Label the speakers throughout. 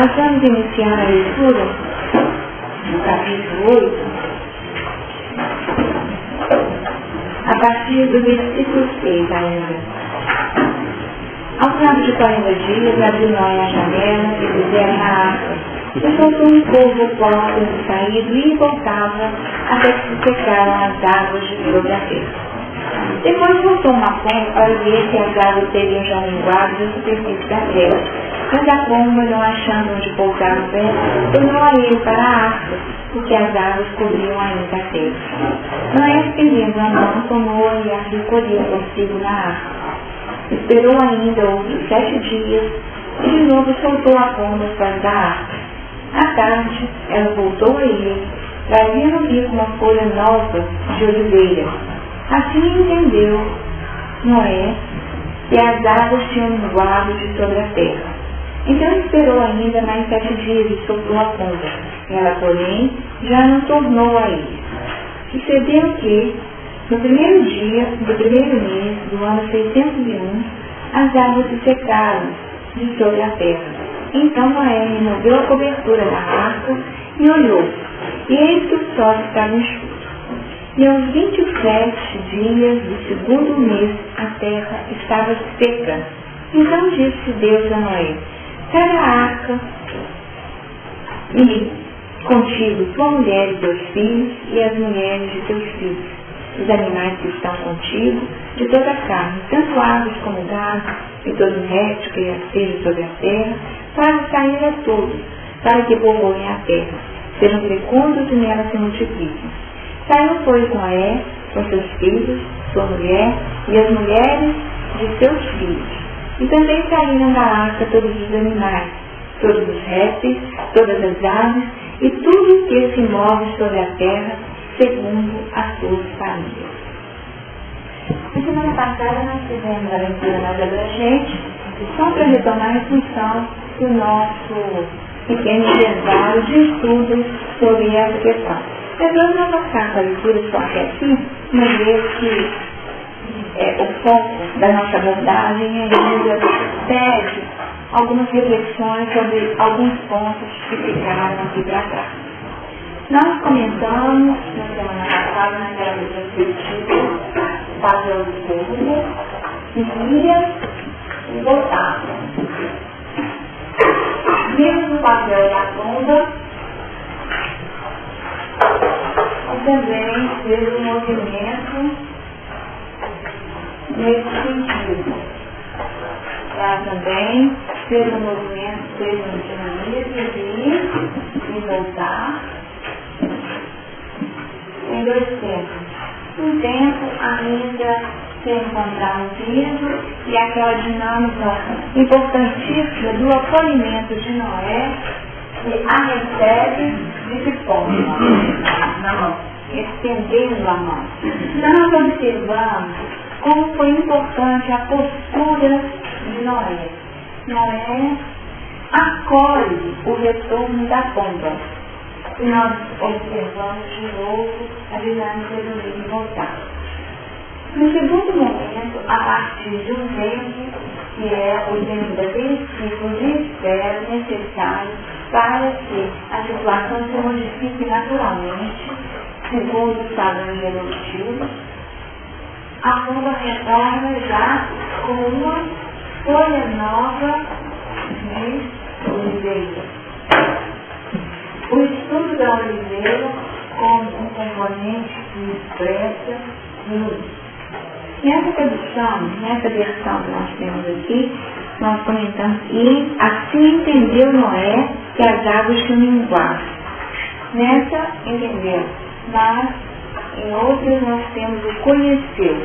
Speaker 1: Nós vamos iniciar a leitura no capítulo 8, a partir do versículo 6 ainda. Ao cabo de 40 dias, abriu Noé a janela e fizeram a arca. E soltou um povo o qual tendo saído e voltava até que se secaram as águas de sobre a terra. Depois voltou uma pomba para ver se as águas teriam já minguado da superfície da terra. Mas a pomba, não achando onde pousar o pé, tornou a ele para a arca, porque as águas cobriam ainda a terra. Noé, estendendo a mão, tomou-a e a recolheu consigo na arca. Esperou ainda outros 7 dias e de novo soltou a pomba fora da arca. À tarde, ela voltou a ele, trazia no bico uma folha nova de oliveira. Assim entendeu Noé que as águas tinham minguado de sobre a terra. Então esperou ainda mais 7 dias e soltou a pomba. Ela, porém, já não tornou a ele. Sucedeu que, no primeiro dia do primeiro mês do ano 601, as águas se secaram de sobre a terra. Então Noé removeu a cobertura da arca e olhou, e eis que o sol estava enxuto. E aos 27 dias do segundo mês a terra estava seca. Então disse Deus a Noé: traga a arca e contigo tua mulher e teus filhos e as mulheres de teus filhos, os animais que estão contigo, de toda a carne, tanto aves como gado, e todo réptil que esteja sobre a terra, para sair a todos, para que povoem a terra, sejam fecundos e nela se multipliquem. Saiu, pois, Noé com seus filhos, sua mulher e as mulheres de seus filhos. E também saíram da arca todos os animais, todos os répteis, todas as aves e tudo que se move sobre a terra, segundo as suas famílias. Na semana passada nós fizemos a leitura mais abrangente, só para retomar a função do nosso pequeno intervalo de estudos sobre essa questão. Mas hoje nós vamos passar a leitura só até aqui, uma vez que o foco da nossa abordagem ainda pede algumas reflexões sobre alguns pontos que ficaram aqui para trás. Nós comentamos na semana passada, naquela retrospectiva, papel do povo, ia e voltava. Vimos o papel da pomba e também fez um movimento nesse sentido. Ela também fez um movimento, fez um dinamismo de ir e voltar. Em 2 tempos. Um tempo ainda sem encontrar um piso e aquela dinâmica importantíssima do acolhimento de Noé, que a recebe de que forma? Na mão, estendendo a mão. Então nós observamos como foi importante a postura de Noé. Noé acolhe o retorno da pomba. E nós observamos de novo a dinâmica do ir e voltar. No segundo momento, a partir de um tempo, que é o tempo daquele ciclo de espera necessário para que a situação se modifique naturalmente, segundo os padrões evolutivos, a pomba retorna já com uma folha nova de oliveira. O estudo da oliveira como um componente que expressa luz. Nessa tradução, nessa versão que nós temos aqui, nós comentamos que assim entendeu Noé que as águas tinham minguado. Nessa entendeu, mas em outras nós temos o conheceu.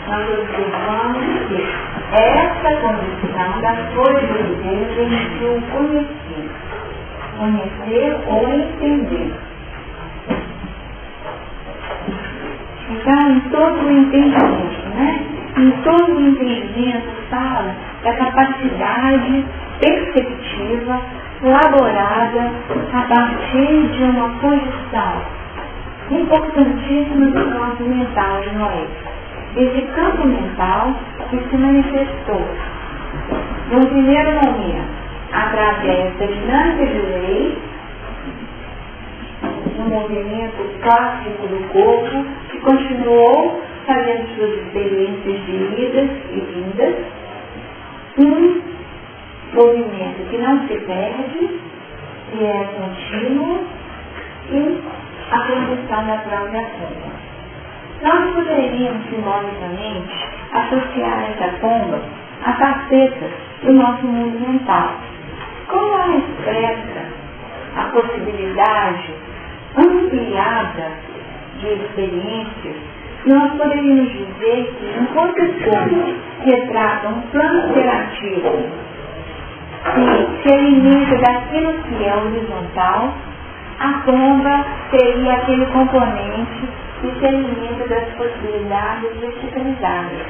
Speaker 1: Nós observamos que essa condição da folha de oliveira permitiu o conhecer. Conhecer ou entender. Então, em todo o entendimento, em todo o entendimento fala da capacidade perceptiva elaborada a partir de uma condição importantíssima do campo mental de Noé. Esse campo mental que se manifestou, no primeiro momento, através da dinâmica de lei, um movimento clássico do corpo que continuou fazendo suas experiências de idas e vindas, um movimento que não se perde, que é contínuo, e a condição da própria pomba. Nós poderíamos simbolicamente associar essa pomba a facetas do nosso mundo mental. Como ela expressa a possibilidade ampliada de experiências, nós poderíamos dizer que, enquanto o pombo retrata um plano interativo que se alimenta daquilo que é horizontal, a pomba seria aquele componente que se alimenta das possibilidades verticalizadas,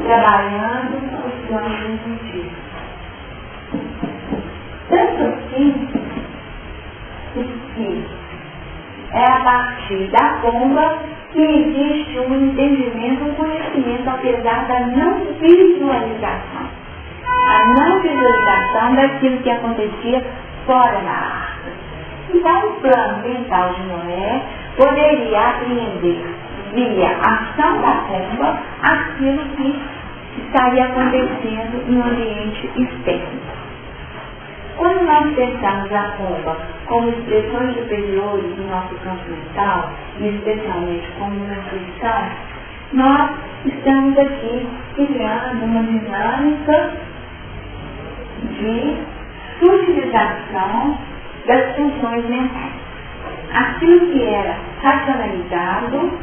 Speaker 1: trabalhando os planos intuitivos. Tanto assim que é a partir da pomba que existe um entendimento, um conhecimento, apesar da não visualização. A não visualização daquilo que acontecia fora da arca. Então, o plano mental de Noé poderia apreender, via ação da pomba, aquilo que estaria acontecendo no ambiente externo. Quando nós pensamos a pomba como expressões superiores do nosso campo mental, e especialmente como uma intuição, nós estamos aqui criando uma dinâmica de sutilização das funções mentais. Aquilo que era racionalizado,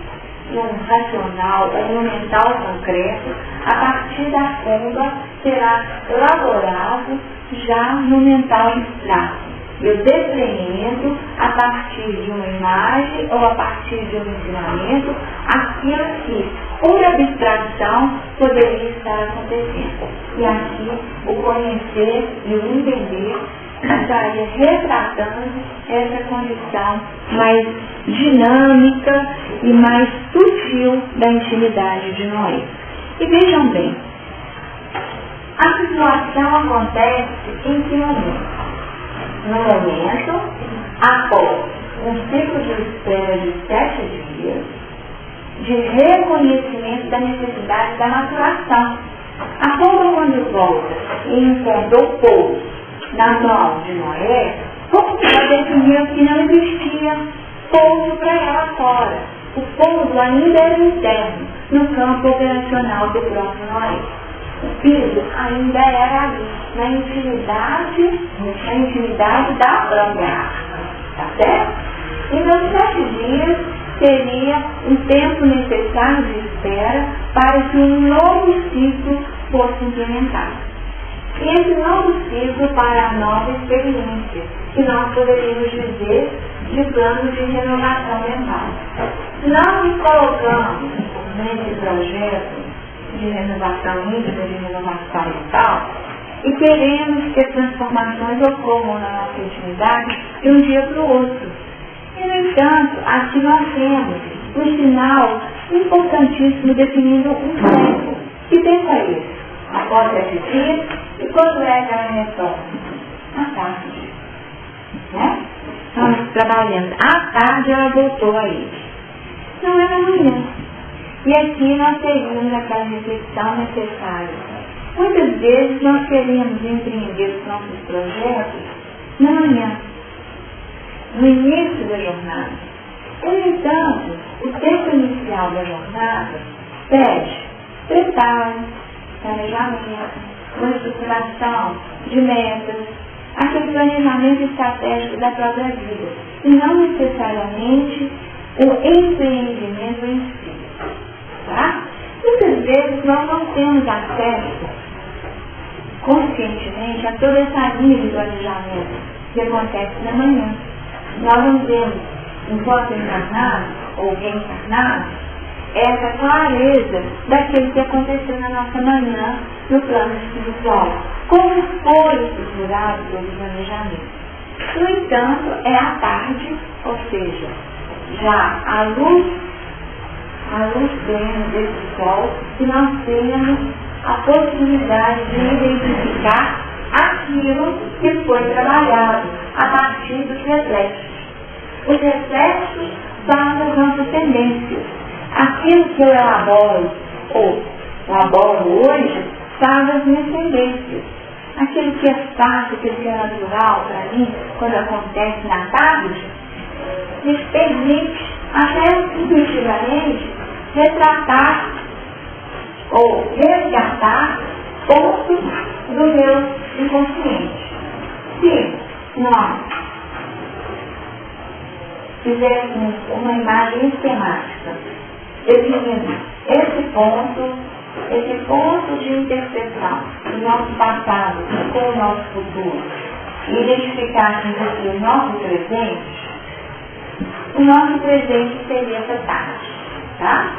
Speaker 1: um racional ou um mental concreto, a partir da pomba será elaborado já no mental abstrato. Eu depreendo a partir de uma imagem ou a partir de um ensinamento aquilo que, por abstração, poderia estar acontecendo. E aqui o conhecer e o entender estaria retratando essa condição mais dinâmica e mais sutil da intimidade de Noé. E vejam bem, a situação acontece em que momento? No momento, após um ciclo de espera de 7 dias, de reconhecimento da necessidade da maturação. A pomba, quando volta e encontra o pouso na mão de Noé, ela definiu que não existia pouso para ela fora. O pouso ainda era interno, no campo operacional do próprio Noé. O piso ainda era ali, na intimidade da própria arca. Tá certo? E nos 7 dias seria um tempo necessário de espera para que um novo ciclo fosse implementado. E esse novo ciclo para a nova experiência, que nós poderíamos dizer de plano de renovação mental. Se nós nos colocamos nesse projeto de renovação íntima, de renovação mental, e queremos que as transformações ocorram na nossa intimidade de um dia para o outro. E, no entanto, aqui nós temos um sinal importantíssimo definindo um tempo. Que tempo é esse? Após 7 dias, e quando é que ela retorna? À tarde. Né? Estamos trabalhando. À tarde ela voltou a ele. Não é na manhã. E aqui nós teríamos aquela reflexão necessária. Muitas vezes nós queremos empreender os nossos projetos na manhã, no início da jornada. No entanto, o tempo inicial da jornada pede preparo, planejamento, uma estruturação de metas, aquele planejamento estratégico da própria vida, e não necessariamente o empreendimento em si. Tá? Muitas vezes nós não temos acesso conscientemente a toda essa linha de planejamento que acontece na manhã. Nós não temos, enquanto encarnados ou reencarnados, essa clareza daquilo que aconteceu na nossa manhã no plano espiritual. Como foi estruturado todo o planejamento. No entanto, é à tarde, ou seja, já à luz plena desse sol, que nós temos a possibilidade de identificar a aquilo que foi trabalhado a partir dos reflexos. Os reflexos são as nossas tendências. Aquilo que eu elaboro hoje são as minhas tendências. Aquilo que é fácil, aquilo que é natural para mim, quando acontece na tarde, me permite até intuitivamente retratar ou resgatar pontos do meu inconsciente. Se nós fizéssemos uma imagem esquemática, definindo esse ponto de interseção do nosso passado com o nosso futuro, e identificassemos aqui o nosso presente, o nosso presente seria essa tarde, tá?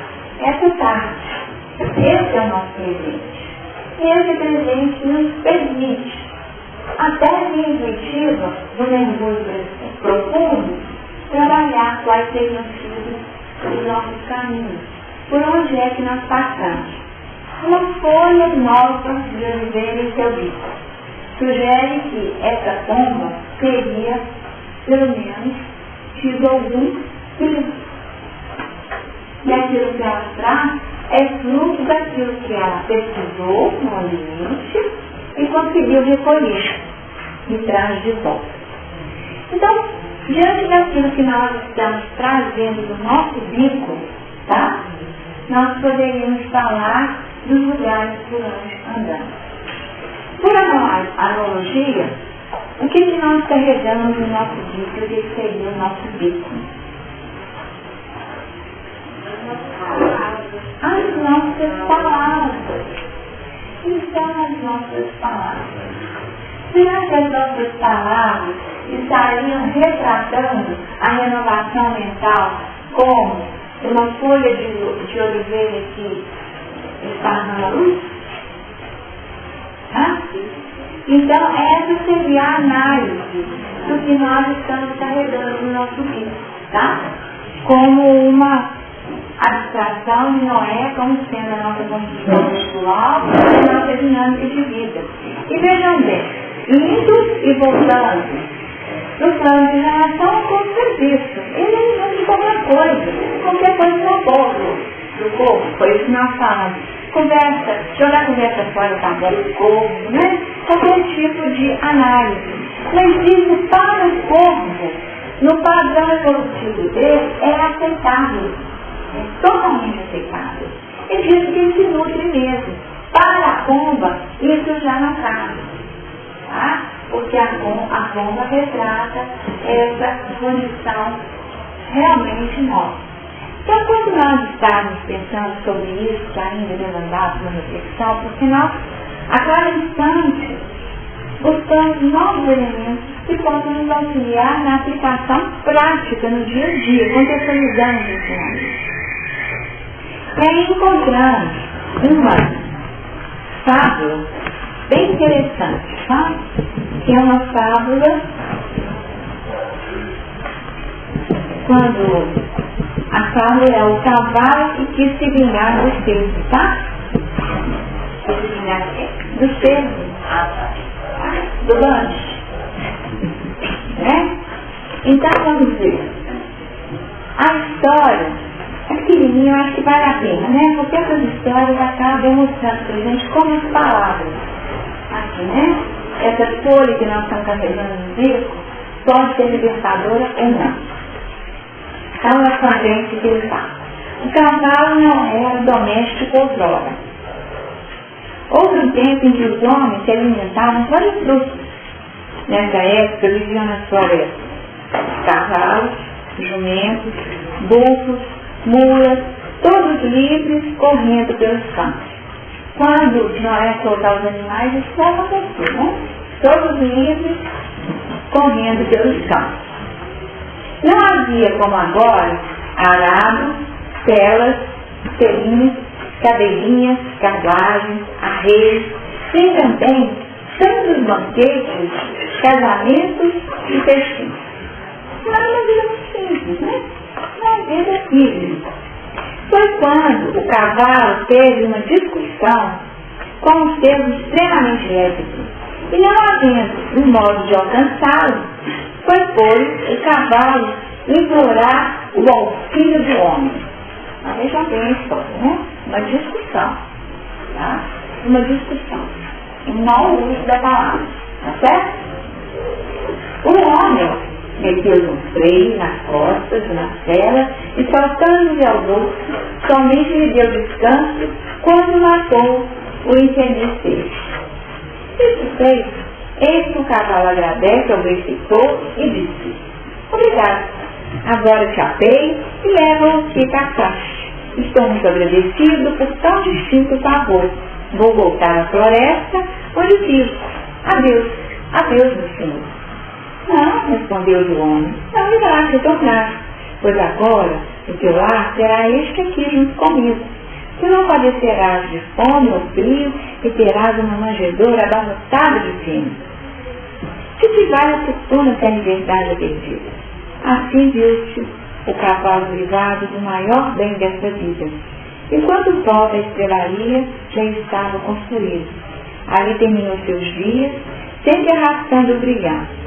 Speaker 1: Essa tarde. Esse é o nosso presente. E esse presente nos permite, até via intuitiva, no mergulho profundo, trabalhar quais seriam sido os nossos caminhos. Por onde é que nós passamos? Uma folha nova de oliveira em seu bico sugere que essa pomba teria, pelo menos, tido algum filho. E aquilo que ela traz é fruto daquilo que ela pesquisou no ambiente e conseguiu recolher e traz de volta. Então, diante daquilo que nós estamos trazendo do nosso bico, tá? Nós poderíamos falar dos lugares por onde andamos. Por analogia, o que nós carregamos no nosso bico e o que seria o nosso bico? As nossas palavras. Então, as nossas palavras. Será que as nossas palavras estariam retratando a renovação mental como uma folha de oliveira que está na luz? Então, essa seria a análise do que nós estamos carregando no nosso bico, tá? Como uma abstração de Noé, como sendo a nossa constituição espiritual e a nossa dinâmica de vida. E vejam bem, indo e voltando no plano de relação com o serviço, ele não de qualquer coisa no corpo, foi isso que nós falamos. Conversa, jogar conversa fora da boca do corpo, né? Qualquer tipo de análise. Mas isso para o corpo, no padrão evolutivo dele, é aceitável. É totalmente aceitável. É disso que ele se nutre mesmo. Para a pomba, isso já não cabe. Tá? Porque a pomba retrata essa condição realmente nossa. Então, quando nós estamos pensando sobre isso, que ainda levantamos uma reflexão, porque nós, a cada instante, buscamos novos elementos que possam nos auxiliar na aplicação prática no dia a dia, contextualizando o ensinamento. E aí encontramos uma fábula bem interessante, tá? Que é uma fábula quando a fábula é o cavalo que quis se vingar dos cervos, tá? Se vingar dos cervos, do lanche, né? Então vamos ver. A história é pequenininha, eu acho que vale a pena, né? Porque essas histórias acabam demonstrando para a gente como as palavras, aqui, né? Essa folha que nós estamos carregando no bico pode ser libertadora ou não. Então, é com a gente que ele fala. O cavalo não era doméstico outrora. Houve um tempo em que os homens se alimentavam com os frutos. Nessa época, viviam nas florestas cavalos, jumentos, búfalos, mulas, todos livres, correndo pelos campos. Quando Noé soltar os animais, isso vai acontecer, né? Todos livres, correndo pelos campos. Não havia, como agora, arados, celas, pelinhos, cabelinhas, carruagens, arreios, tem também tantos banquetes, casamentos e festinhas. Não era uma vida muito simples, né? Uma vida simples. Foi quando o cavalo teve uma discussão com um servo extremamente épico E não havendo um modo de alcançá-lo, foi, pois, o cavalo implorar o auxílio do homem. Mas veja bem a história, né? Uma discussão, tá? Uma discussão. Um mau uso da palavra, tá certo? O homem meteu um freio nas costas, na cela, e soltando-lhe ao outro, somente lhe deu descanso quando matou o infeliz. Isso feito, eis que o cavalo agradece ao benfeitor e disse: obrigado, agora te apeio e levo o que caçaste. Estou muito agradecido por tão distinto favor. Vou voltar à floresta onde vivo. Adeus, adeus, meu senhor. Não, respondeu o homem, não irás retornar, pois agora o teu lar será este aqui junto comigo. Tu não padecerás de fome ou frio e terás uma manjedoura abarrotada de fino. Que te vale a fortuna se a liberdade é perdida? Assim viu-se o cavalo privado do maior bem desta vida. Enquanto o sol da estrelaria já estava construído. Ali terminou seus dias, sempre arrastando o brilhante.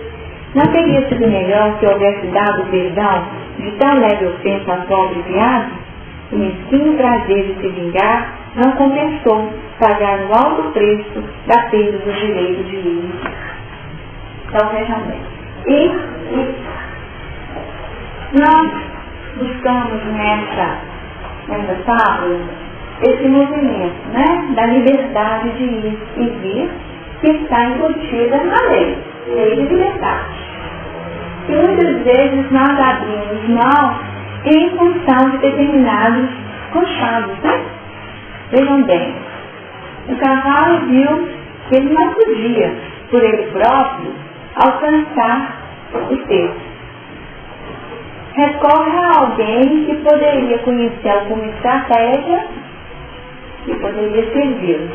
Speaker 1: Não teria sido melhor que houvesse dado perdão de tão leve ofensa ao pobre viado? O mesquinho prazer de se vingar não compensou pagar o alto preço da perda do direito de ir. Então vejam bem. E nós buscamos nessa fábula esse movimento, né, da liberdade de ir e vir, que está embutida na lei de liberdade. E muitas vezes nós abrimos mão em função de determinados conchados, né? Vejam bem, o cavalo viu que ele não podia, por ele próprio, alcançar o texto. Recorre a alguém que poderia conhecer como estratégia e poderia servi-lo.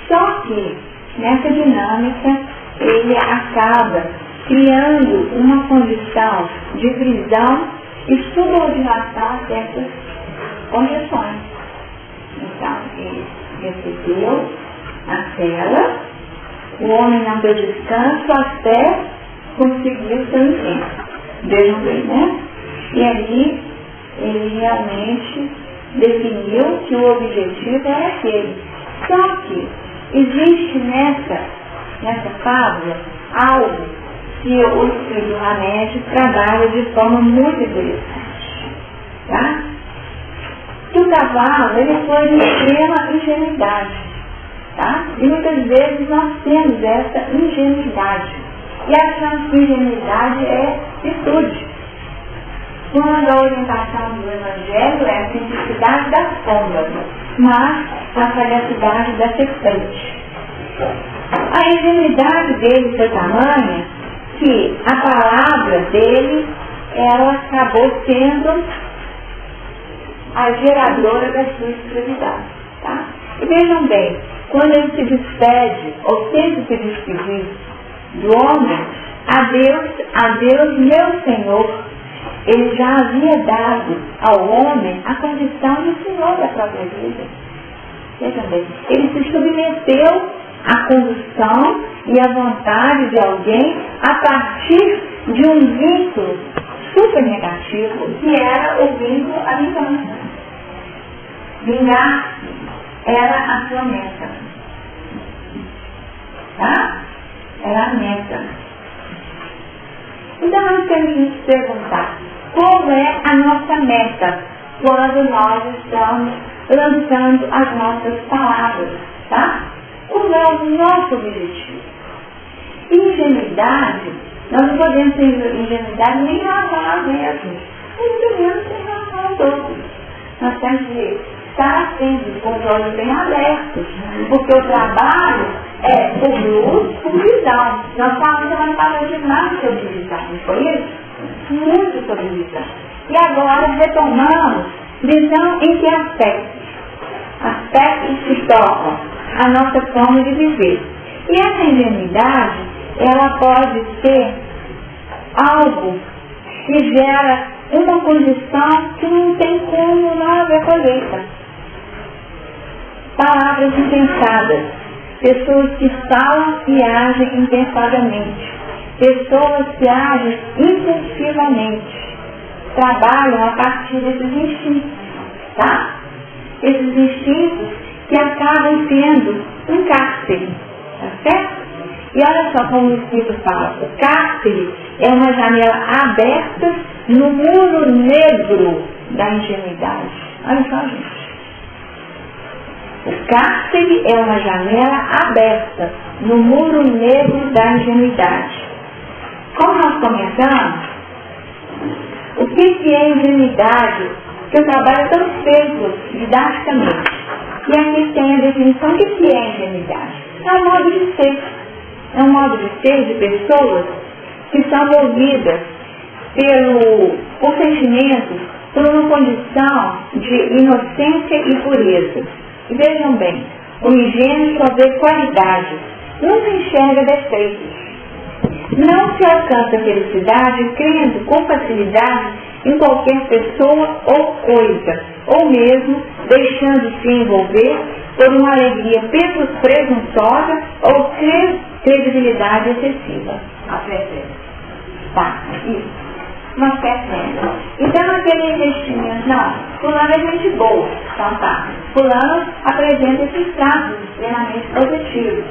Speaker 1: Só que, nessa dinâmica, ele acaba criando uma condição de prisão e subordinação a certas condições. Então, ele recebeu a cela, o homem não deu descanso até conseguir o seu intento. Vejam bem, né? E ali, ele realmente definiu que o objetivo era aquele. Só que existe nessa fábula algo que o espírito Hamed trabalha de forma muito interessante. Tá? Que o cavalo, ele foi de extrema ingenuidade. Tá? E muitas vezes nós temos essa ingenuidade. E achamos que ingenuidade é virtude. Quando a orientação do Evangelho é a simplicidade das pombas, mas a sagacidade da serpente. A ingenuidade dele foi tamanha que a palavra dele, ela acabou sendo a geradora da sua escravidão. Tá? E vejam bem, quando ele se despede, ou tenta se despedir do homem, a Deus, meu Senhor, ele já havia dado ao homem a condição de Senhor da própria vida. Vejam bem, ele se submeteu à condução e à vontade de alguém a partir de um vínculo super negativo, que era o vínculo à vingança. Vingar era a sua meta. Tá? Era a meta. Então nós temos que nos perguntar, qual é a nossa meta quando nós estamos lançando as nossas palavras, tá? Qual é o nosso objetivo? Ingenuidade, nós não podemos ter ingenuidade nem em relação a nós mesmos, muito menos em relação aos outros. Nós temos que estar sempre com os olhos bem abertos, porque o trabalho é por luz, por visão. Nós falamos semana passada demais sobre visão, não foi isso? Muito sobre visão. E agora retomamos visão em que aspectos? Aspectos que tocam a nossa forma de viver. E essa ingenuidade, ela pode ser algo que gera uma condição que não tem como não haver colheita. Palavras impensadas. pessoas que falam e agem impensadamente, pessoas que agem impulsivamente, trabalham a partir desses instintos, tá? Esses instintos que acabam sendo um cárcere, tá certo? E olha só como o Espírito fala, o cárcere é uma janela aberta no muro negro da ingenuidade. Olha só, gente. O cárcere é uma janela aberta no muro negro da ingenuidade. Como nós comentamos, o que é ingenuidade? Que o trabalho é tão feito didaticamente. E aqui tem a definição do que é ingenuidade. É um modo de ser. É um modo de ser de pessoas que são movidas por sentimentos, por uma condição de inocência e pureza. E vejam bem, o ingênuo só vê qualidades, nunca enxerga defeitos. Não se alcança a felicidade crendo com facilidade em qualquer pessoa ou coisa, ou mesmo deixando-se envolver por uma alegria presunçosa ou credibilidade excessiva. Tá, isso. Uma fé plena. Então aquele investimento, não, fulano é gente boa, então tá. Fulano apresenta esses traços extremamente positivos,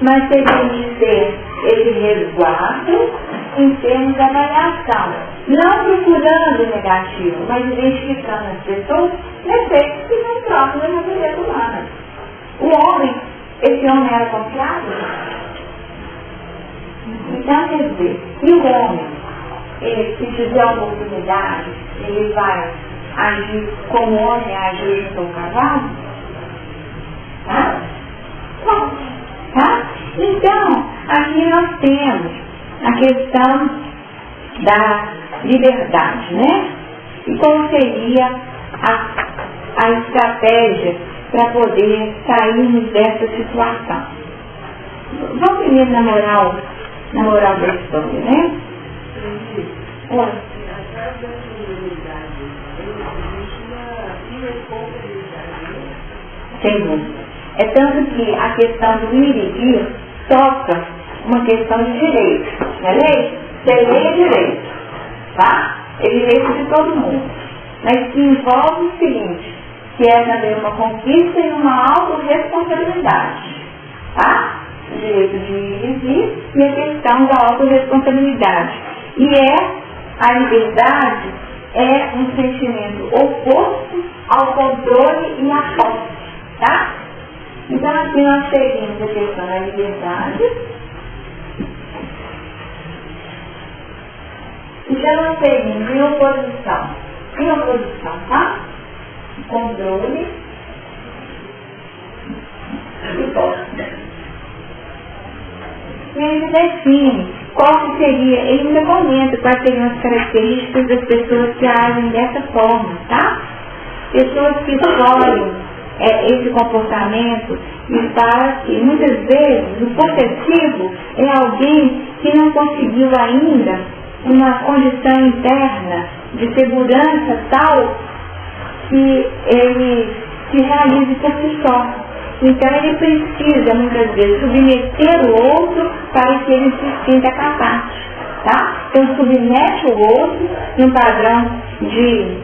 Speaker 1: mas teria de ser esse resguardo em termos de avaliação, não procurando o negativo, mas identificando as pessoas defeitos que são próprios da natureza humana. O homem, esse homem era confiável? Então quer dizer, e o homem? Ele, se tiver a oportunidade, ele vai agir como o homem agiu junto ao cavalo? Tá? Bom, tá? Então, aqui nós temos a questão da liberdade, né? E qual seria a estratégia para poder sairmos dessa situação? Vamos primeiro na moral da história, né? Oi. Segundo, é tanto que a questão do ir e vir toca uma questão de direito, não é lei? Ser lei é direito, tá? É direito de todo mundo, mas que envolve o seguinte, que é também uma conquista e uma autorresponsabilidade, tá? O direito de ir e vir e a questão da autorresponsabilidade. E a liberdade é um sentimento oposto ao controle e à posse, tá? Então aqui nós seguimos a questão da liberdade. E já nós seguimos em oposição. Em oposição, tá? Controle e posse. E ele define qual seria, ele ainda comenta quais seriam as características das pessoas que agem dessa forma, tá? Pessoas que escolhem esse comportamento e para que muitas vezes o possessivo é alguém que não conseguiu ainda uma condição interna de segurança tal que ele se realize por si só. Então ele precisa muitas vezes submeter o outro para que ele se sinta capaz, tá? Então submete o outro em um padrão de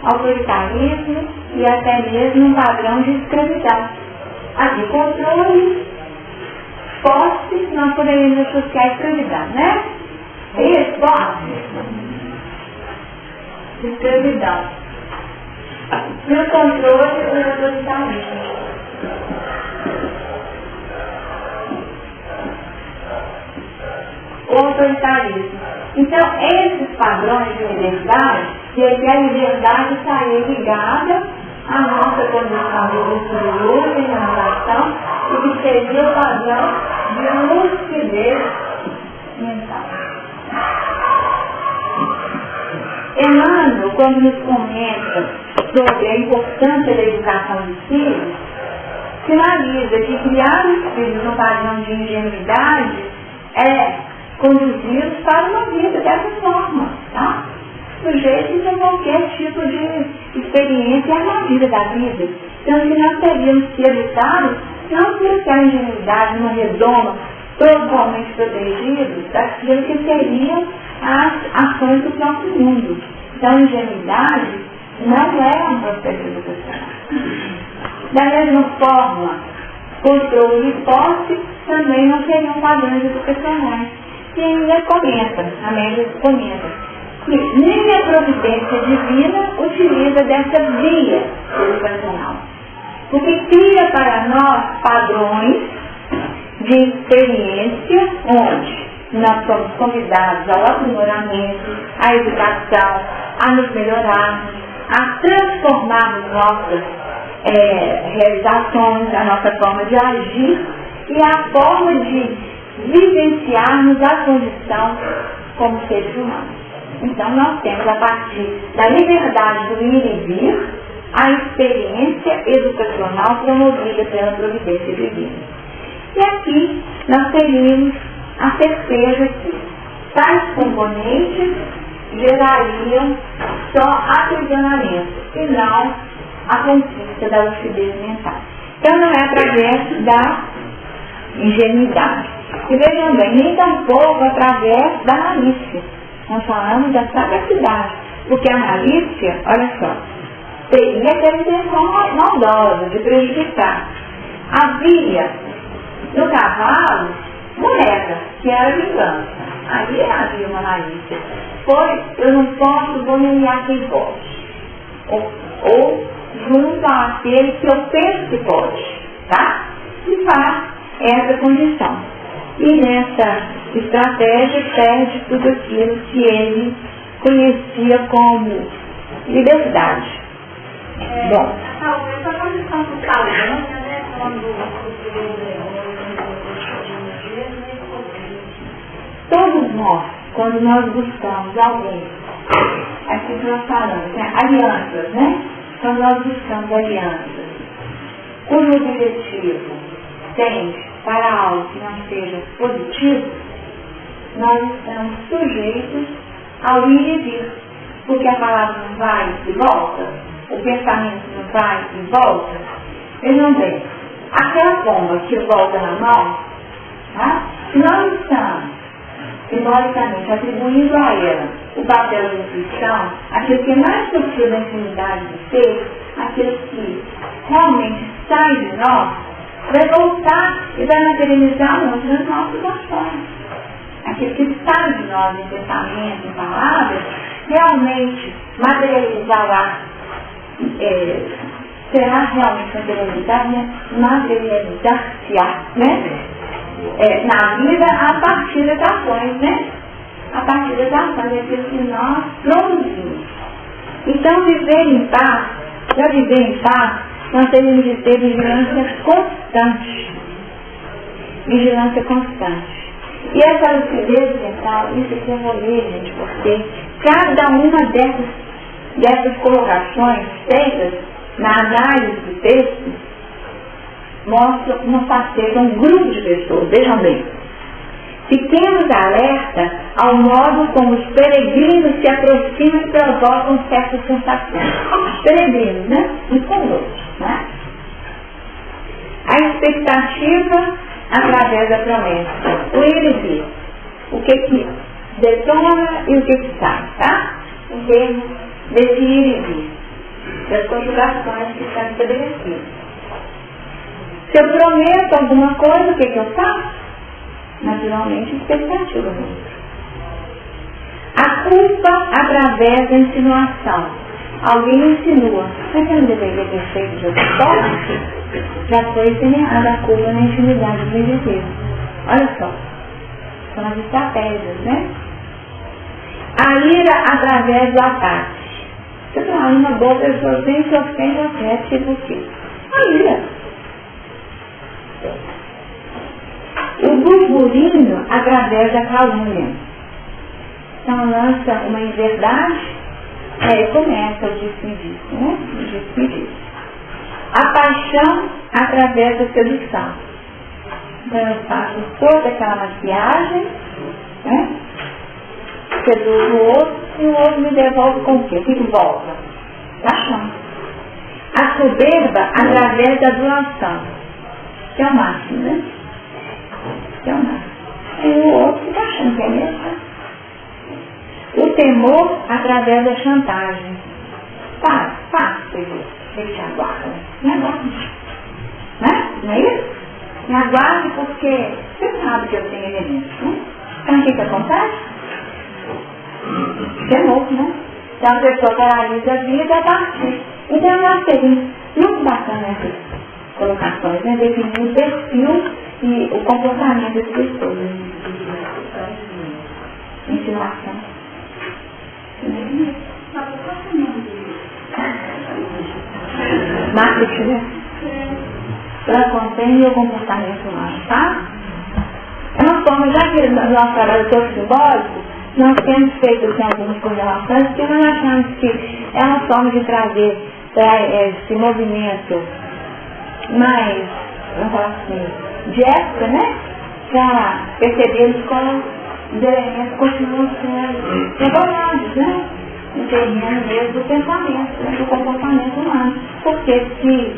Speaker 1: autoritarismo e até mesmo um padrão de escravidão. Aqui, controle, posse, nós poderíamos associar a escravidão, né? Isso, posse. Escravidão. E o controle, o autoritarismo. O autoritarismo. Então, esses padrões de liberdade, que é que a liberdade está ligada à nossa condição de luxúria e renovação, e que seria o padrão de lucidez mental. Emmanuel, quando nos comenta sobre a importância da educação dos filhos, finaliza que criar os filhos no padrão de ingenuidade é conduzi-los para uma vida dessa forma, tá? Sujeitos a qualquer tipo de experiência na vida da vida. Então, que nós teríamos que evitar não por ser a ingenuidade uma redoma totalmente protegidos daquilo que seriam as ações do próprio mundo. Então, a ingenuidade não é um processo educacional. Da mesma forma, controle e posse também não seriam padrões educacionais. E ainda a média comenta, que nem a providência divina utiliza dessa via educacional. Porque cria para nós padrões de experiência onde nós somos convidados ao aprimoramento, à educação, a nos melhorarmos, a transformarmos nossas realizações, a nossa forma de agir e a forma de vivenciarmos a condição como seres humanos. Então nós temos, a partir da liberdade do ir e vir, a experiência educacional promovida pela providência divina. E aqui nós teríamos a certeza que tais componentes gerariam só aprisionamento e não a conquista da lucidez mental. Então não é através da ingenuidade. E vejam bem, nem tampouco através da malícia. Nós falamos da sagacidade, porque a malícia, olha só, teria aquela intenção maldosa de prejudicar. Havia no cavalo moeda, que era vingança. Ali havia uma malícia. Eu não posso, vou humilhar quem pode. Ou junto àquele que eu penso que pode, tá? E faz essa condição. E nessa estratégia perde tudo aquilo que ele conhecia como liberdade. Bom.
Speaker 2: Essa condição do calma, né?
Speaker 1: Todos nós, quando nós buscamos alguém, aqui que nós falamos, né? Alianças, né? Quando nós buscamos alianças, cujo objetivo tende para algo que não seja positivo, nós estamos sujeitos ao ir e vir. Porque a palavra não vai e volta, o pensamento não vai e volta. Vejam bem, aquela bomba que volta na mão, tá? Se nós estamos simbolicamente atribuindo a ela o papel de intuição, aquilo que é mais sutil da intimidade do ser, aquilo que realmente sai de nós, vai voltar e vai materializar nas nossas ações. Aquilo que sai de nós em pensamento, em palavras, realmente materializará, será realmente materializar-se-á, né? Na vida a partir das ações, né? A partir das ações, é aquilo que nós produzimos. Então, viver em paz, para viver em paz, nós temos de ter vigilância constante. Vigilância constante. E essa lucidez mental, isso que eu vou ler, gente, porque cada uma dessas colocações feitas na análise do texto mostra uma faceta, um grupo de pessoas. Vejam bem. Fiquemos alerta ao modo como os peregrinos se aproximam e provocam certas sensações. Os peregrinos, né? Uns com os outros, né? A expectativa através da promessa. O ir e vir. O que detona e o que sai, tá? Em termos desse ir e vir. Das conjugações que estão estabelecidas. Se eu prometo alguma coisa, o que eu faço? Naturalmente, expectativa do outro. A culpa através da insinuação. Alguém insinua. Mas eu não deveria ter feito de outra forma? Já foi semeada a culpa na intimidade do indivíduo. Olha só. São as estratégias, né? A ira através do ataque. Você fala, uma boa pessoa vem, se ofende, afeta, tipo o quê? A ira. O burburinho através da calúnia. Então lança uma inverdade, aí começa o disse-me-disse, né? O disse-me-disse. A paixão através da sedução. Então eu faço toda aquela maquiagem, né? Seduzo o outro e o outro me devolve com o quê? O que volta? Paixão. A soberba através da doação. que é o máximo, né? Que é o máximo. E o outro fica achando que é mesmo. O temor através da chantagem. Fácil, ele te aguarda. Me aguarde. Né? Não é isso? Me aguarde porque você sabe que eu tenho elementos, né? Então o que acontece? Temor, né? Então a pessoa paralisa a vida a partir. Então eu achei muito bacana essas colocações, né? Definir o perfil e o comportamento das pessoas. Insinuação. Marketing, né? Ela contém o comportamento humano, tá? É uma forma, já que no nosso trabalho todo simbólico, nós temos feito assim, algumas correlações, porque nós achamos que é uma forma de trazer esse movimento mais, vamos falar assim, de época, né? Para percebermos como os elementos continuam sendo trabalhados, né? No terreno mesmo do pensamento, né? Do comportamento humano. Porque se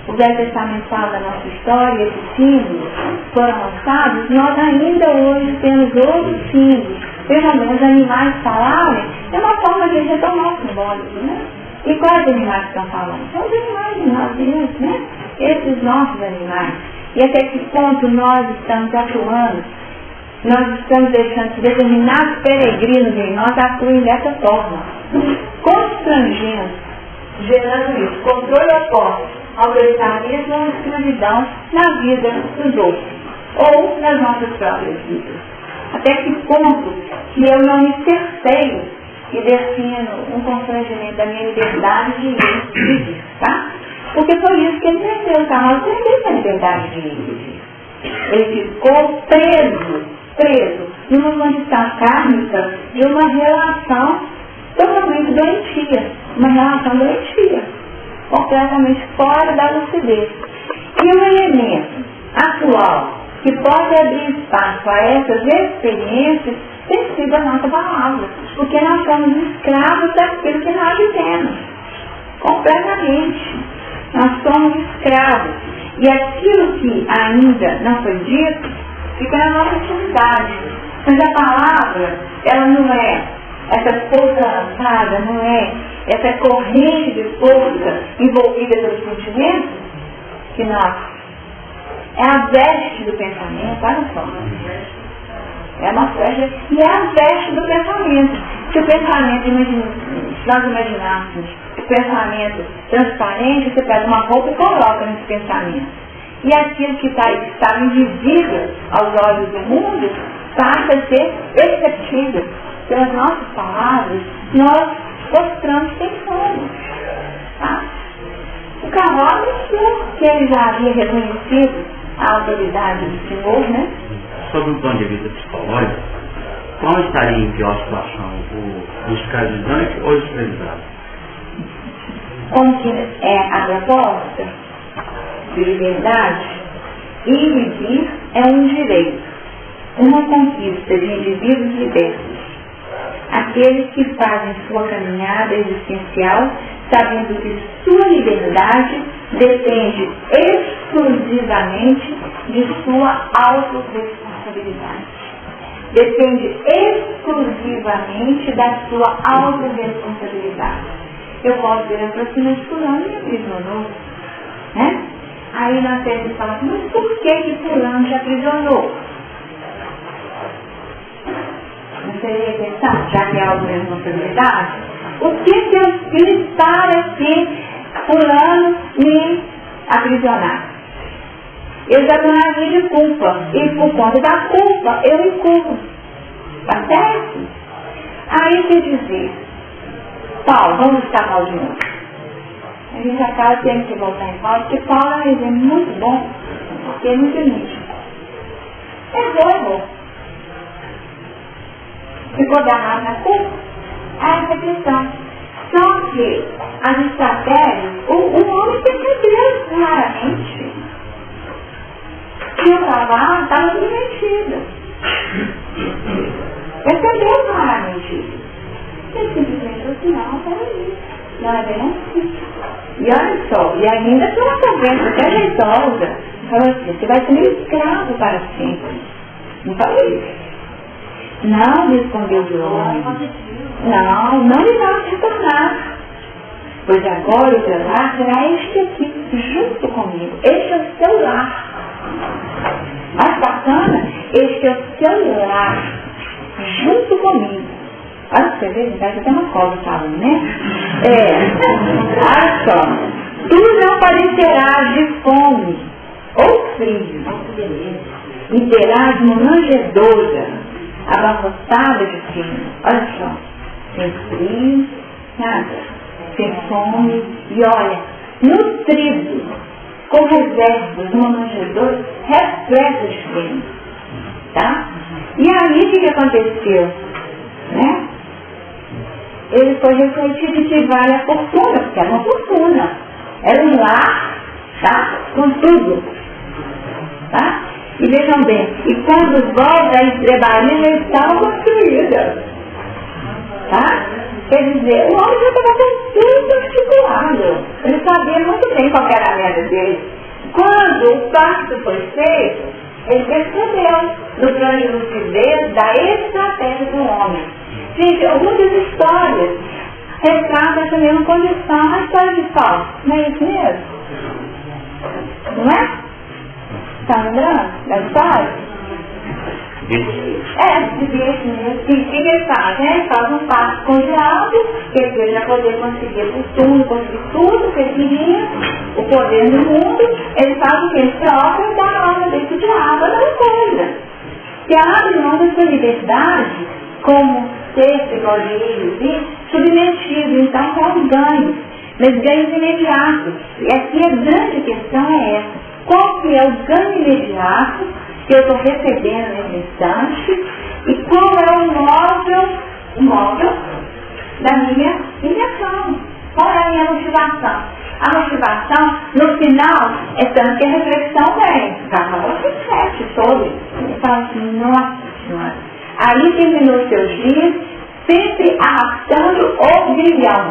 Speaker 1: o Velho Testamento fala da nossa história, esses símbolos foram lançados, nós ainda hoje temos outros símbolos. Pelo menos animais falarem, é uma forma de retomar o simbólico, né? E quais animais estão falando? São os animais de nós mesmos, né? Esses nossos animais. E até que ponto nós estamos atuando, nós estamos deixando que determinados peregrinos em nós atuem dessa forma, constrangendo, gerando isso, controle oposto, autoritarismo ou escravidão na vida dos outros, ou nas nossas próprias vidas. Até que ponto que eu não me cerceio e defino um constrangimento da minha liberdade de ir e vir, tá? Porque foi isso que ele perdeu, o Carlos perdeu a liberdade de ir e vir. Ele ficou preso numa condição kármica de uma relação totalmente doentia, uma relação doentia, completamente fora da lucidez. E um elemento atual que pode abrir espaço a essas experiências tem sido a nossa palavra, porque nós somos escravos daquilo que nós vivemos, completamente. Nós somos escravos. E aquilo que ainda não foi dito, fica na nossa intimidade. Mas a palavra, ela não é essa força lançada, não é essa corrente de força envolvida pelos sentimentos que nós... É a veste do pensamento, olha só. É uma veste, e é a veste do pensamento. Se o pensamento, se nós imaginássemos o pensamento transparente, você pega uma roupa e coloca nesse pensamento. E aquilo que está invisível aos olhos do mundo passa a ser perceptível. Pelas nossas palavras, nós mostramos quem somos. Tá? O cavalo mostrou que ele já havia reconhecido a autoridade do Senhor, né?
Speaker 3: Sobre o ponto de vista psicológico, qual estaria em pior situação, o escravizante ou o escravizado?
Speaker 1: Como que é a proposta de liberdade, ir e vir é um direito, uma conquista de indivíduos libertos, aqueles que fazem sua caminhada existencial sabendo que sua liberdade depende exclusivamente de sua autorresponsabilidade. Depende exclusivamente da sua autorresponsabilidade. Eu posso dizer para você, mas fulano me aprisionou, né? Aí nós temos que falar assim, mas por que fulano te aprisionou? Não seria questão, já que é autorresponsabilidade? O que eu fiz para que fulano me aprisionar? Eu já estou na vida de culpa. E por conta da culpa, eu me culpo. Tá certo? Aí quer dizer, Paulo, vamos buscar Paulo de novo. A gente acaba tendo que voltar em Paulo, porque Paulo é um exemplo muito bom, porque é muito nítido. Errou. Ficou danado na culpa? Essa é a questão. Só que as estratégias, o homem percebeu claramente que o cavalo estava submetido. Percebeu claramente isso. Ele simplesmente falou assim, não, peraí. Não é bem assim. E olha só, e ainda foi uma conversa até jeitosa, Falou assim, você vai ser meu escravo para sempre. Não falei isso. Não, respondeu o homem. Não lhe vai retornar. Pois agora o teu lar será este aqui, junto comigo. Este é o seu lar. Mais bacana, este é o seu lar, junto comigo. Olha pra você ver, vai ter uma coisa falando, né? Olha só. Tu não padecerás de fome ou frio, e terás uma manjedoura abarrotada de frio. Olha só, sem frio, nada. Sem fome, e olha, nutrido, com reservas, uma manjedoura repleta de frio, tá? E aí o que aconteceu? Né? Ele foi refletir de que vale a fortuna, porque era uma fortuna, era um lar, tá? Com tudo, tá? E vejam bem, e quando volta a estrebaria já estava construída, tá? Quer dizer, o homem já estava com tudo articulado. Ele sabia muito bem qual era a meta dele. Quando o pacto foi feito, ele percebeu no plano de lucidez da estratégia do homem. Gente, muitas histórias retratam essa mesma condição. A história de Paulo, não é isso mesmo? Não é? Está lembrando da história? Devia mesmo. O que ele faz? Ele faz um pacto com o diabo, que ele já poder conseguir o túmulo, conseguir tudo que ele queria, o poder do mundo. Ele faz o que? Ele troca e dá a alma dele pro diabo, é a mesma coisa. Se abre mão da sua liberdade, como ser, igual diria, submetido, então é um ganho, mas ganhos imediatos. E aqui a grande questão é essa. Qual que é o ganho imediato que eu estou recebendo nesse instante e qual é o móvel da minha intenção? Qual é a minha motivação? A motivação, no final, é tanto que a reflexão vem. O carnaval se reflete todo. Ele fala assim, nossa senhora, aí terminou os seus dias sempre arrastando o grilhão.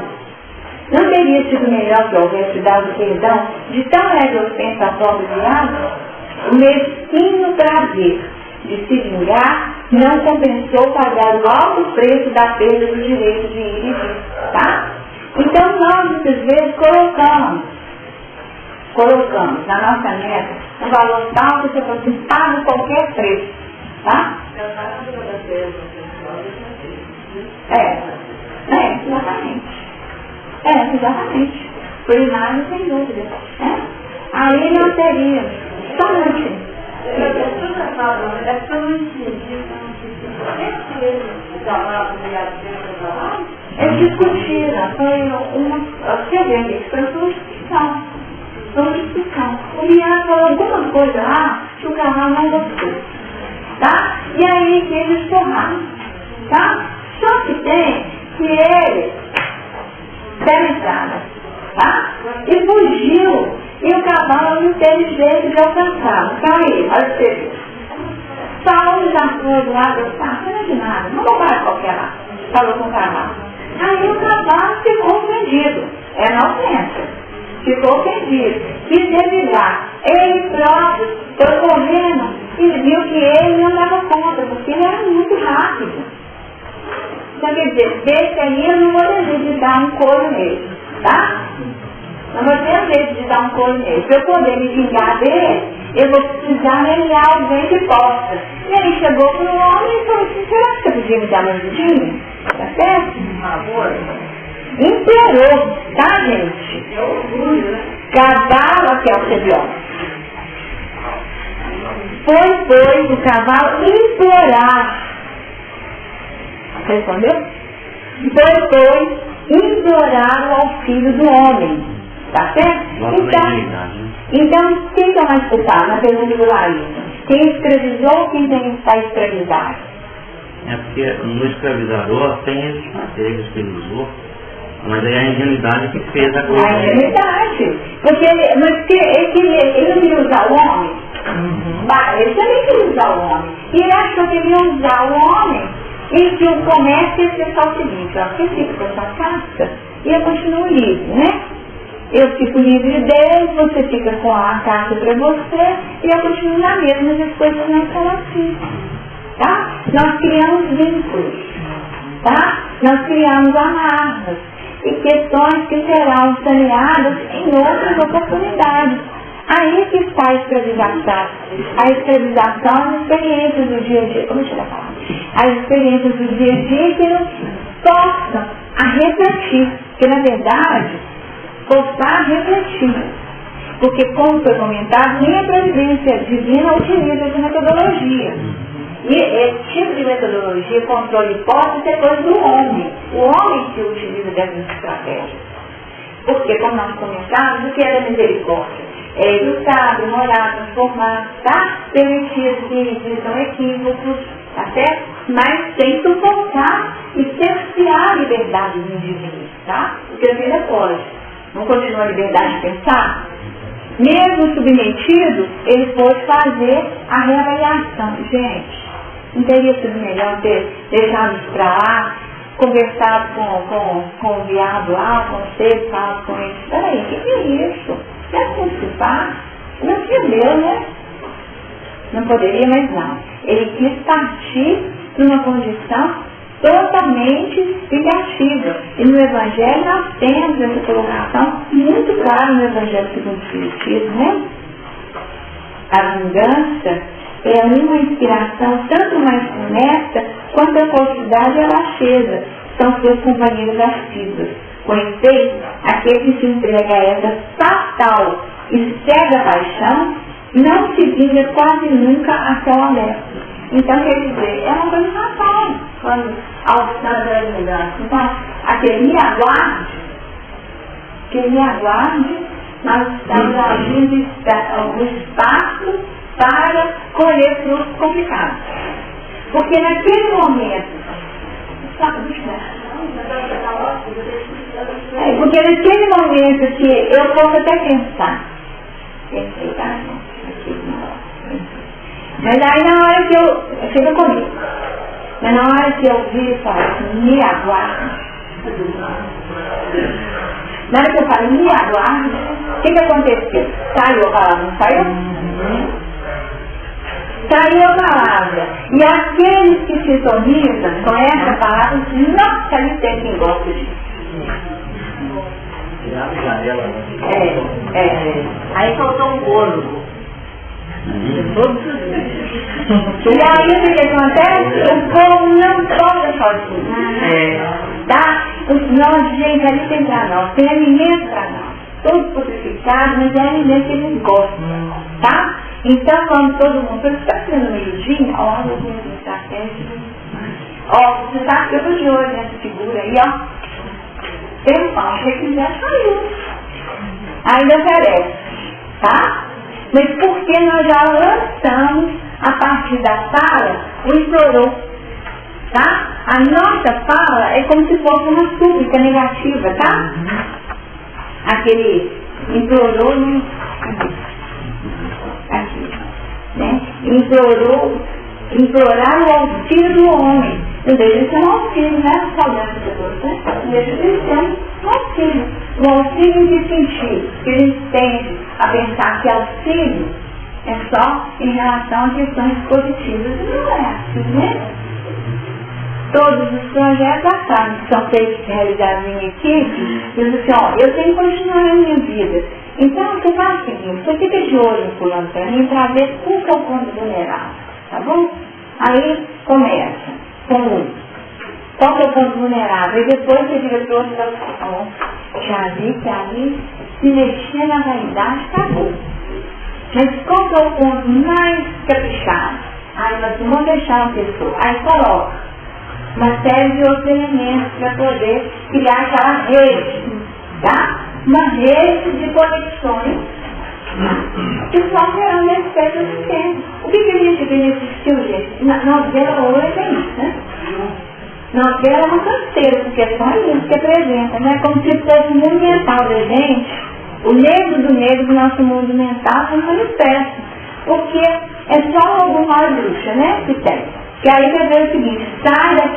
Speaker 1: Não teria sido melhor que houvesse dado perdão de tão leve ofensa ao próprio diabo? O mesquinho prazer de se vingar não compensou pagar o alto preço da perda do direito de ir e vir, tá? Então nós muitas vezes colocamos na nossa meta um valor tal que você pode assim, paga qualquer preço, tá? Exatamente. Primário sem dúvida. Aí não teria. Só um minutinho. Eles discutiram. Foi uma discussão. O Bianca falou alguma coisa lá que o canal não gostou. Tá? E aí que eles forraram. Tá? Só que tem que ele deram entrada, tá? E fugiu. E o cavalo não teve jeito de alcançá-lo. Caiu, olha pra você ver. Paulo já foi do lado, não é de nada, não vou parar qualquer lá. Falou com o cavalo. Aí o cavalo ficou ofendido. É a ofensa. Ficou ofendido. Quis revidar. Ele próprio foi correndo e viu que ele não dava conta, porque ele era muito rápido. Então, quer dizer, desse aí eu não vou ter jeito de dar um couro nele, tá? Não vou ter jeito de dar um couro nele. Para eu poder me vingar dele, eu vou precisar nomear alguém que possa. E aí chegou para o homem e falou assim, será que você podia me dar uma ajudinha? Tá certo? Por favor. Imperou, tá, gente? Cavalo aqui é o CBO. Foi o cavalo implorar. Respondeu? Foi implorar ao filho do homem. Tá certo? Então, quem é mais culpado na pergunta do Larissa? Quem escravizou ou quem está escravizado?
Speaker 3: É porque no escravizador tem esses matérias que ele usou, mas aí a ingenuidade que fez a coisa.
Speaker 1: A ingenuidade. Porque ele não queria usar o homem. Ele também queria usar o homem. E ele achou que ele ia usar o homem e que o comércio ia ser só o seguinte, ó, quem fica com essa casca, e eu continuo livre, né? Eu fico livre de Deus, você fica com a carta para você e eu continuo na mesma, mas as coisas não são assim. Tá? Nós criamos vínculos, tá? Nós criamos amarras e questões que serão saneadas em outras oportunidades. Aí que está a escravização. A escravização, as experiências do dia a dia, como eu tinha falado, as experiências do dia a dia que nos forçam a refletir, que na verdade, forçar a refletir. Porque, como foi comentado, nem a presidência divina utiliza essa metodologia. E esse tipo de metodologia, controle de hipótese, é coisa do homem. O homem que utiliza dessas estratégias. Porque, como nós comentamos, o que é da misericórdia? É educar, demorar, transformar, tá? Permitir que são equívocos, tá certo? Mas sem sufocar e cercear a liberdade dos indivíduos, tá? Porque a vida pode. Não continua a liberdade de pensar? Mesmo submetido, ele pode fazer a reavaliação. Gente, não teria sido melhor ter deixado isso pra lá, conversado com o viado lá, com você, falado com ele. Peraí, o que é isso? Quer participar? Não entendeu, né? Não poderia, mas não. Ele quis partir de uma condição totalmente filiativa. E no Evangelho nós temos essa colocação muito clara no Evangelho segundo o Espiritismo, né? A vingança é uma inspiração tanto mais funesta quanto a falsidade e a baixeza. São seus companheiros assíduos. Com efeito, aquele que se entrega a essa fatal e cega paixão não se vinga quase nunca a céu aberto. Então, quer dizer, é uma coisa fatal quando a opção da vingança. Então, aquele me aguarde, nós estamos abrindo o espaço para colher frutos complicados. Porque naquele momento, porque naquele momento que eu posso até pensar, mas aí na hora que eu, fica comigo, mas na hora que eu vi e falo assim, me aguarde, na hora que eu falo, me aguarde, o que aconteceu? Saiu a palavra, não saiu? Saiu a palavra. E aqueles que se sintonizam com essa palavra, nossa, ali tem quem gosta disso.
Speaker 2: Aí faltou um bolo.
Speaker 1: E aí o que acontece? O povo não toca sozinho. Tá? Nós, gente, ali tem pra nós, tem alimento pra nós. Todos purificados, mas é alimento que eles gostam. Tá? Então vamos todo mundo, você está sendo meio-dia, ó, eu vou começar a festa. Ó, você sabe que eu estou de olho nessa figura aí, ó. Tem um pão, se quiser, saiu. Ainda oferece, tá? Mas porque nós já lançamos, a partir da fala, o implorou, tá? A nossa fala é como se fosse uma súplica negativa, tá? Aquele implorou, né? Aqui, né? Implorar o auxílio do homem. Não deixa de ser um auxílio, né? Saudade de Deus, né? Não deixa de ser um auxílio. O auxílio em que sentido? Que a gente tende a pensar que auxílio é só em relação a questões positivas. E não é assim, né? Todos os projetos passados que são feitos, realizados em equipe, dizem assim, ó, eu tenho que continuar a minha vida. Então, você faz o seguinte, você fica de olho no fulano para mim, para ver qual que é o ponto vulnerável, tá bom? Aí, começa com um. Qual que é o ponto vulnerável? E depois você vira para o outro e fala, ó, já vi que ali, se mexer na vaidade, acabou. Mas qual que é o ponto mais caprichado? Aí, nós vamos deixar uma pessoa. Aí, coloca uma série de outros elementos para poder criar aquela rede, tá? Uma rede de conexões que só gerando esse espécie de tempo. O que a gente vê nesse estilo, gente? Na novela hoje é isso, né? Novela é uma canseira, porque é só isso que apresenta, né? Como se fosse o mundo mental da gente, o negro do nosso mundo mental se manifesta. Porque é só alguma bruxa, né? Que tem. Que aí você vê o seguinte, sai das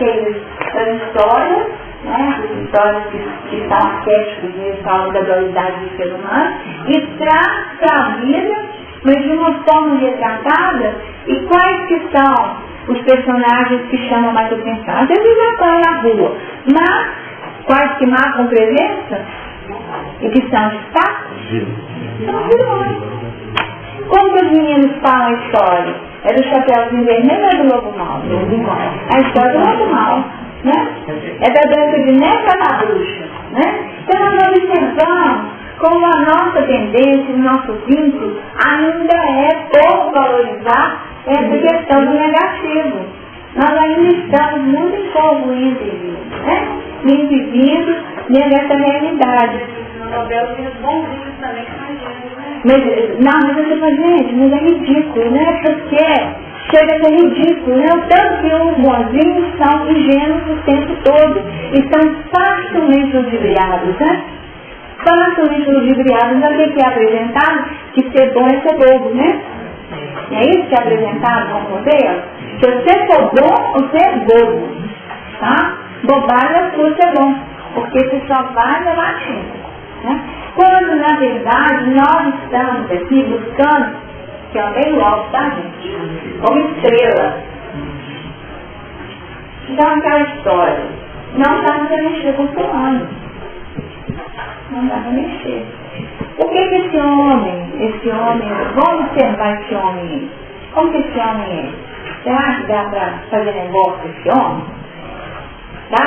Speaker 1: histórias, né? As histórias que são arquétipos mesmo, falam da dualidade do ser humano, e traz para a vida, mas de uma forma retratada, e quais que são os personagens que chamam mais atenção. Às vezes já estão na rua, mas quais que marcam presença e que são destaques? São os vilões. Como que os meninos falam a história? É do Chapeuzinho Vermelho ou é do Lobo Mau? A história do Lobo Mau, né? É da Branca de Neve ou da Bruxa, né? Então nós observamos como a nossa tendência, o nosso vínculo ainda é por valorizar essa questão do negativo. Nós ainda estamos muito envolvidos, né? Vivindo nessa realidade.
Speaker 2: No Nobel tinha bonzinhos também com a gente, né?
Speaker 1: Mas eu falo, gente, mas é ridículo, né? Porque chega a ser ridículo, né? O tanto que os bonzinhos são ingênuos o tempo todo e são facilmente ludibriados, né? Facilmente ludibriados, não é que é apresentado que ser bom é ser bobo, né? É isso que é apresentado como modelo? Se você for bom, você é bobo, tá? Bobagem é sua ser bom, porque você só vai levar tempo, né? Quando, na verdade, nós estamos aqui buscando, que é o meio alto da gente, como estrela. Então, aquela história, não dá para mexer com o fulano. Não dá para mexer. Por que esse homem, vamos observar esse homem, como que esse homem é? Será que dá para fazer negócio com esse homem? Tá?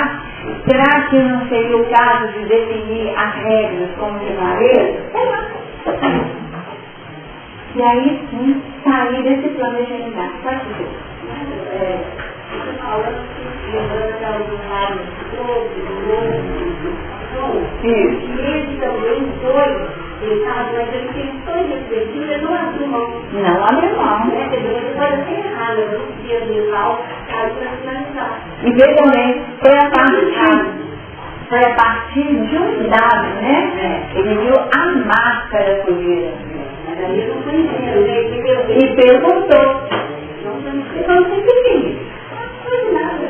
Speaker 1: Será que não seria o caso de definir as regras como de clareza? Sei lá. E aí sim, sair desse plano de genialidade. Pode dizer.
Speaker 2: Você fala que lembrando aquela do rádio, e ele também foi, ele estava, mas ele tem tão refletido, ele não abriu mão.
Speaker 1: Não abriu mão.
Speaker 2: Ele pode ser errado, no dia de tal, caso para finalizar.
Speaker 1: E veja também, foi a partir de um dado, né? Ele viu a máscara que vira.
Speaker 2: Mas aí ele não foi engenheiro, né?
Speaker 1: E perguntou.
Speaker 2: Então não sei o que é isso. Não foi nada.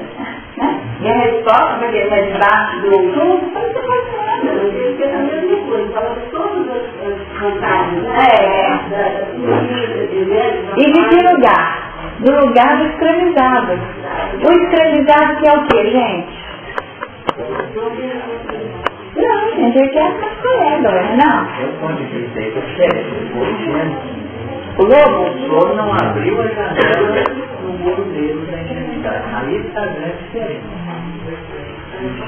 Speaker 1: Né? E a resposta, porque está debaixo do outro, não está fazendo nada.
Speaker 2: Porque é a mesma coisa, fala de todas as vantagens, né?
Speaker 1: E de que lugar? Do lugar do escravizado. O escravizado que é o quê, gente? Não, gente, ele quer cascaréia, não.
Speaker 3: Eu ponto de vista aí,
Speaker 1: O lobo?
Speaker 3: o lobo não abriu a janela no mundo dele da ingenuidade. Ali está a grande diferença.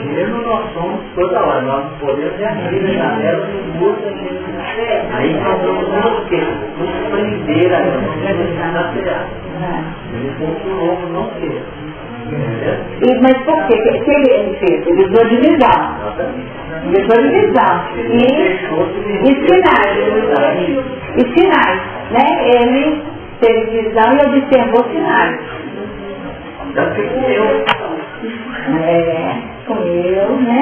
Speaker 3: Mesmo nós somos toda hora, nós podemos abrir a janela no mundo da ingenuidade. Aí nós vamos nos prender a ingenuidade. O lobo não quer.
Speaker 1: Mas por quê? O que ele fez? Ele usou de visão. Ele usou de visão. E sinais. Né? Ele teve visão e observou sinais. Comeu, né?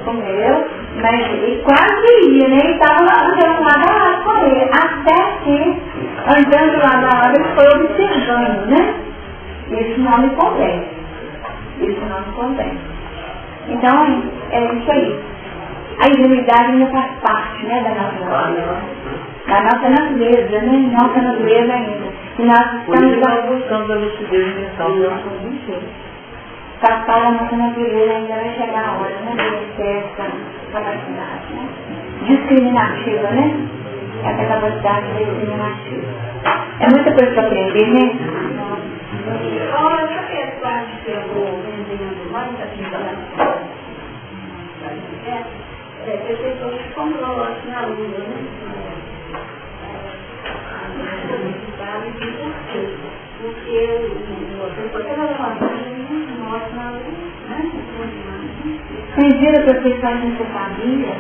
Speaker 1: Comeu. Mas ele quase ia, né? Ele estava lá andando lá da hora com ele. Até que, andando lá da hora, ele foi observando, né? Isso não me convém. Isso não me convém. Então, é isso aí. A ingenuidade ainda faz parte, né, da nossa natureza. Da nossa natureza, né? Nossa natureza ainda. E nós estamos
Speaker 3: buscando a lucidez mental da nossa vida.
Speaker 1: Faz parte da nossa natureza, ainda vai chegar a hora, né? De ter essa capacidade, né? Discriminativa, né? Essa capacidade discriminativa. É muita coisa para aprender, né?
Speaker 2: Olha, essa parte que eu vou vendendo mais aqui tem pessoas que comprou assim na lua, né? Porque você vai levantar e mostra na lua, né?
Speaker 1: Vocês viram que vocês fazem essa família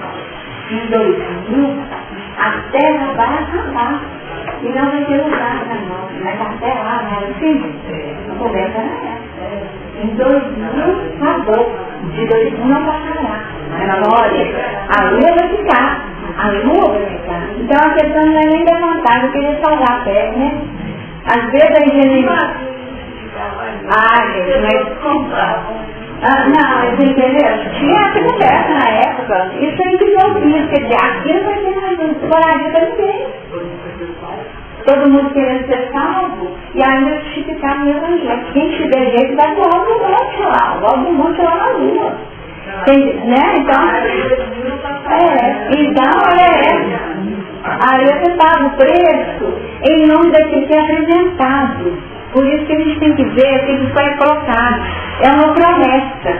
Speaker 1: em 2000, a terra vai acabar. E não vai ter lugar para nós, mas até lá, não era assim? A conversa era essa. Em 2000, acabou. De 2000 não passará. Olha, a lua vai ficar. A lua vai ficar. Então a questão não é nem da vontade, eu queria salvar a terra, né? Às vezes a ingenuidade... gente, Não, você entendeu? Tinha essa conversa na época. Isso aí criou isso, quer dizer, aqui não vai ter mais moradia para ninguém. Todo mundo querendo ser salvo e ainda justificar no evangelho. Quem tiver jeito vai logo no monte lá na lua. Né? Então, olha essa. Aí você paga o preço em nome daquilo que é apresentado. Por isso que a gente tem que ver o que foi colocado. É uma promessa.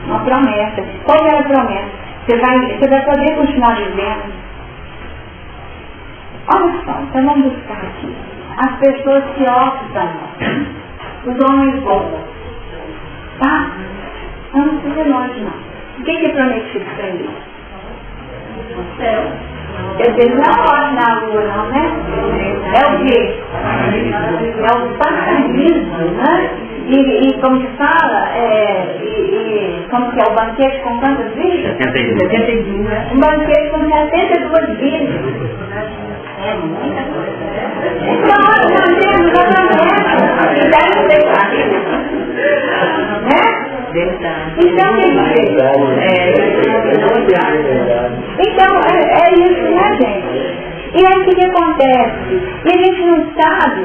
Speaker 1: Uma promessa. Qual é a promessa? Você vai poder continuar vivendo. Olha só, então vamos buscar aqui. As pessoas que optam, os homens bons. Tá? Não precisa longe não. O que é prometido para ele? O céu. Quer dizer, não olha na lua não, né? É o quê? É o paganismo, né? E como que fala? Como que é o banquete com quantas virgens?
Speaker 4: 72.
Speaker 1: Um banquete com 72 virgens. Então, nós temos uma promessa que deve ser cumprida. Né? Então, o que Então, é isso, né, gente? E aí, o que acontece? E a gente não sabe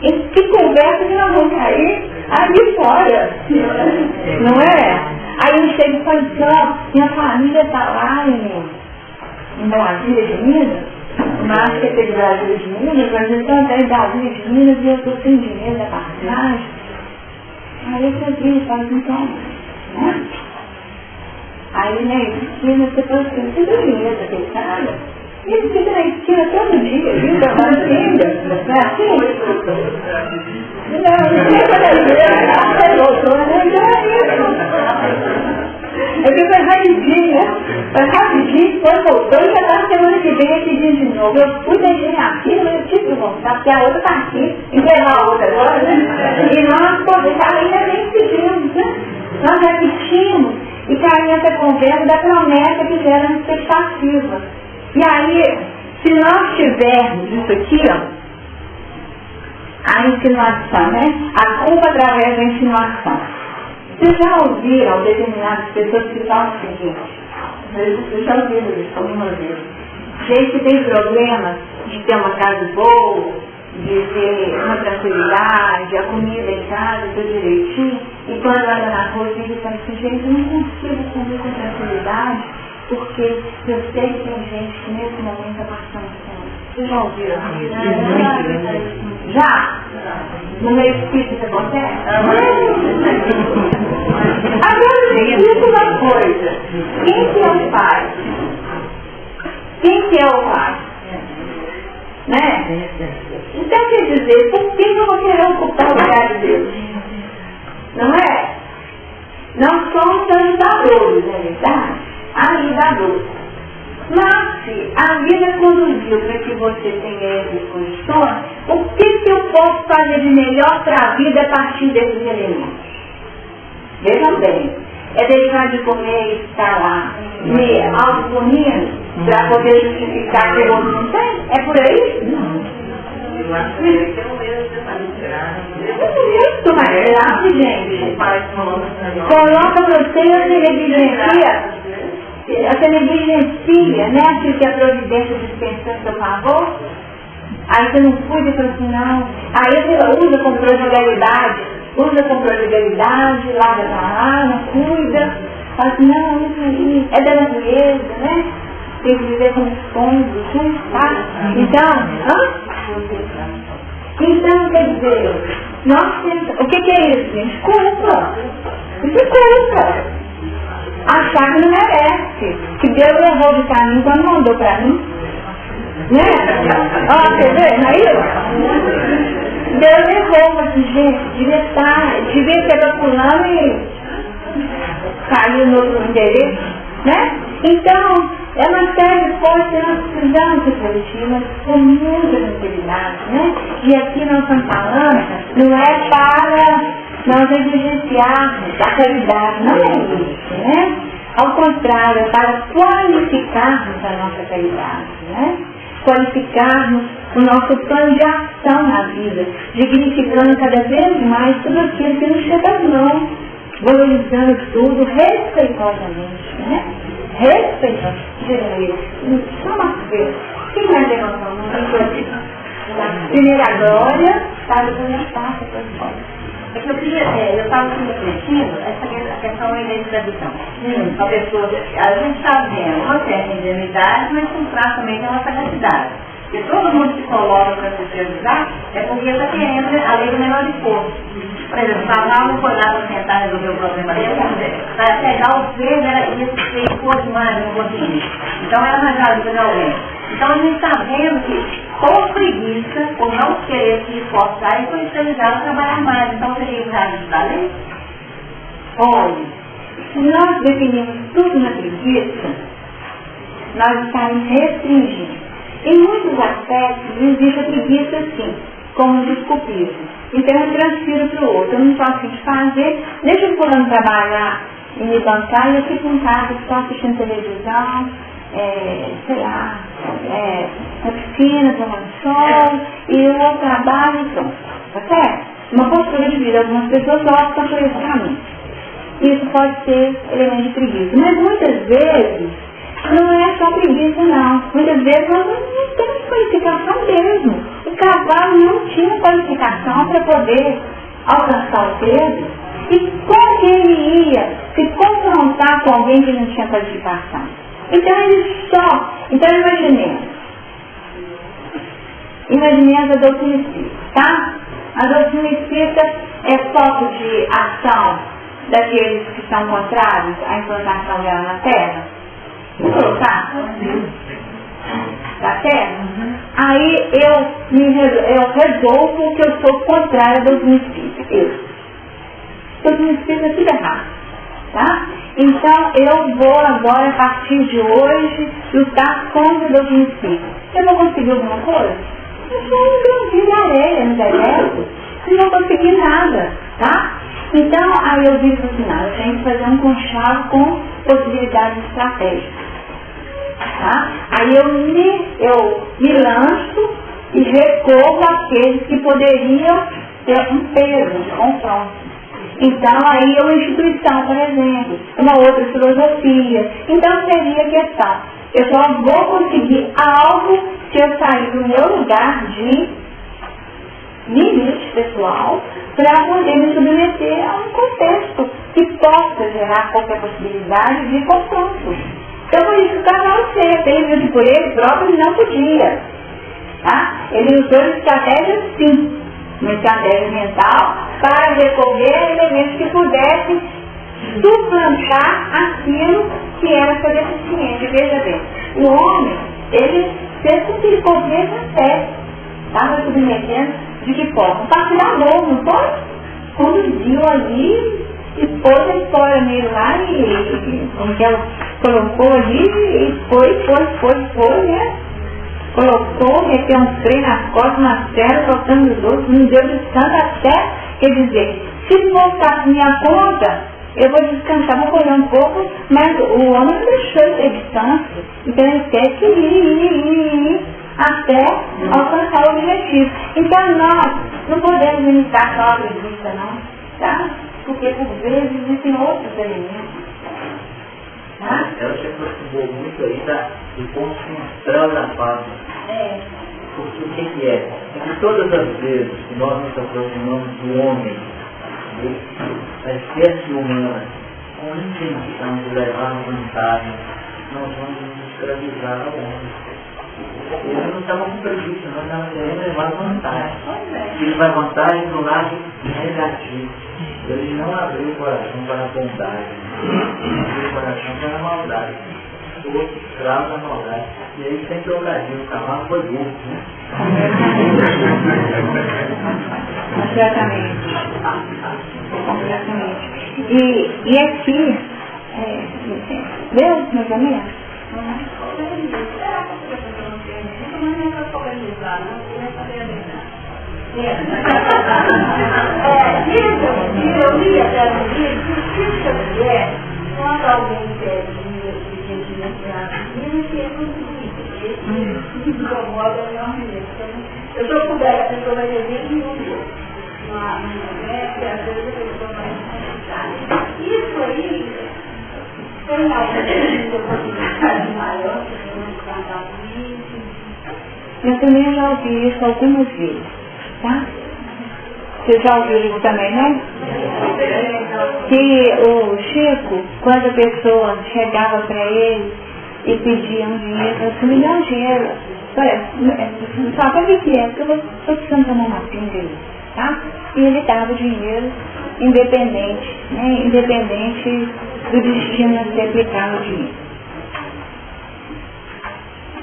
Speaker 1: em que conversa que nós vamos cair ali fora. Não é? Aí a gente chega e fala assim, minha família está lá em Brasília de Minas. Mas que teve Brasília de Minas, mas então está em Brasília de Minas e eu estou sem dinheiro da passagem. Aí você vira e fala assim, então, né? Aí na esquina você fala assim, você viu dinheiro daquele cara? E ele fica na esquina todo dia, viu? Trabalhando ainda. Não é assim? Não sei quando é isso. Você voltou, né? Então é isso. É que foi rapidinho, né? Foi rapidinho, foi, voltou e já está semana que vem aqui de novo. Eu fui deixei minha filha, mas eu tive que voltar, porque a outra está aqui, enterrar a outra agora, né? E nós, ainda nem pedimos, né? Nós repetimos e caímos nessa conversa da promessa que gera uma expectativa. E aí, se nós tivermos isso aqui, a insinuação, né? A culpa através da insinuação. Vocês já ouviram determinadas pessoas que falam o seguinte, vocês já ouviram isso alguma vez? Gente que tem problemas de ter uma casa boa, de ter uma tranquilidade, a comida em casa, tudo direitinho, e quando anda na rua fica pensando assim, gente, eu não consigo comer com tranquilidade, porque eu sei que tem gente que nesse momento está passando fome. Vocês já ouviram isso? Já? No meio espírita acontece? Agora me explica uma coisa. Quem que é o pai? Quem que é o pai? Né? Então quer dizer, por que eu vou querer ocupar o lugar de Deus? Não é? Nós somos ajudadores, não é verdade? Ajudadores. Mas se a vida conduziu para que você tenha essas condições, o que eu posso fazer de melhor para a vida a partir desses elementos? Vejam bem, é deixar de comer e estar lá me autopunindo para poder justificar que o outro não tem? É por aí? Não. Eu acho que é um erro de muito mais grave, gente. Coloca você e você negligencia. Você negligencia, né? Aquilo que a providência dispensa em seu favor. Aí você não cuida e fala assim, não. Aí você usa com prodigalidade, larga pra lá, não cuida. Fala assim, não, isso aí é da natureza, né? Tem que viver com os fundos, tá? Então, quer dizer, nós temos, o que é isso, gente? Culpa. Isso é culpa. Achar que não merece, que Deus errou de caminho quando mandou pra mim. Né? Ó, você vê, não é isso? Deus errou, mas gente, devia ser calculando e caiu no outro endereço, né? Então, é uma série de coisas que nós precisamos refletir, mas com muita tranquilidade, né? E aqui nós estamos falando, não é para nós negligenciarmos a caridade, não é isso, né? Ao contrário, é para qualificarmos a nossa caridade, né? Qualificarmos o nosso plano de ação na vida, dignificando cada vez mais tudo aquilo que nos chega às mãos, valorizando tudo respeitosamente, né? Respeitosamente. Vamos ver. Quem vai levantar uma coisa? Primeira glória, para orientar essa coisa.
Speaker 2: É que eu estava refletindo essa questão da escravidão. A pessoa, a gente está vendo uma certa ingenuidade, mas com traço também da nossa sagacidade. Porque todo mundo se coloca para se escravizar é porque está querendo a lei do menor esforço. Por exemplo, Samuel não foi lá para tentar resolver o problema dele, para pegar o verde, ia pôr demais, não conseguia. Então era arranjar a vida de alguém. Então a gente está vendo que, por preguiça, por não querer se esforçar, ele foi escravizado a trabalhar mais. Então seria o caso da lei?
Speaker 1: Olha, se nós definimos tudo na preguiça, nós estamos restringindo. Em muitos aspectos existe a preguiça sim, como o desculpismo. Então eu transfiro para o outro, eu não estou afim de fazer, deixa o fulano trabalhar e me bancar, e eu fico em casa só assistindo televisão, sei lá, na piscina, tomando sol, e eu trabalho e pronto, tá certo? Uma postura de vida, algumas pessoas optam por esse caminho. Isso pode ser elemento de preguiça, mas muitas vezes não é só preguiça não, muitas vezes nós não temos qualificação mesmo. O cavalo não tinha qualificação para poder alcançar o peso, e como que ele ia se confrontar com alguém que não tinha qualificação? Então imaginemos a doutrina espírita, tá? A doutrina espírita é foco de ação daqueles que são contrários à implantação dela na Terra? Vou colocar? Tá certo? Aí eu resolvo que eu sou contrária à doutrina espírita. A doutrina espírita é tudo errado, tá? Então eu vou agora, a partir de hoje, lutar contra a doutrina espírita. Eu vou conseguir alguma coisa? Eu sou um grãozinho de areia no deserto. Não vou conseguir nada, tá? Então aí eu digo no final, eu tenho que fazer um conchavo com possibilidades estratégicas. Tá? Aí eu me lanço e recorro àqueles que poderiam ter um peso de confronto. Então aí é uma instituição, por exemplo, uma outra filosofia. Então seria a questão, eu só vou conseguir algo se eu sair do meu lugar de limite pessoal para poder me submeter a um contexto que possa gerar qualquer possibilidade de confronto. Então por isso que o cavalo seco, ele viu que por ele próprio ele não podia. Tá? Ele usou uma estratégia sim, uma estratégia mental para recorrer a elementos que pudessem suplantar aquilo que era sua deficiência. Veja bem, o homem, ele fez com que ele corresse a pé, estava submetendo de que forma? Para tirar amor, não foi? Conduziu ali e pôs a história nele lá e como que ela colocou ali e foi, né? Colocou, meteu um freio nas costas, nas pernas, soltando os outros, não deu descanso até, quer dizer, se voltar para minha conta, eu vou descansar, vou correr um pouco, mas o homem não deixou de ter descanso, então ele tem que ir até alcançar o objetivo. Então nós não podemos limitar só a preguiça não, tá? Porque por vezes existem outros elementos. Tá?
Speaker 3: Ela se aproximou muito aí do ponto central da fala. Porque o que é? É que todas as vezes que nós nos aproximamos do homem, da espécie humana, com a intenção de levar vantagem, nós vamos nos escravizar ao homem. Ele não estava com preguiça, nós estávamos querendo levar vantagem. Ele vai vantagem do lado negativo. Ele não abriu o coração para a bondade, abriu o coração para a maldade. O outro escravo da maldade. E aí tem trocadilho, o cavalo foi burro, né?
Speaker 1: Completamente. E aqui, Deus, meus amigos?
Speaker 2: Eu li até no livro que se mulher, quando alguém pede de sentimento que é muito incomoda enormemente. Eu estou coberta, a pessoa vai dizer que não
Speaker 1: uma mulher que às vezes a pessoa não é necessária. Isso aí tem alguma possibilidade maior que não tratar isso?
Speaker 4: Eu também já ouvi isso algumas vezes, tá? Você já ouviu isso também, né? Que o Chico, quando a pessoa chegava para ele e pedia um dinheiro, eu disse, me dá um dinheiro. Só para ver que é, porque eu estou precisando tomar uma pinga aí, tá? E ele dava o dinheiro independente, né? Independente do destino a ser aplicado o dinheiro.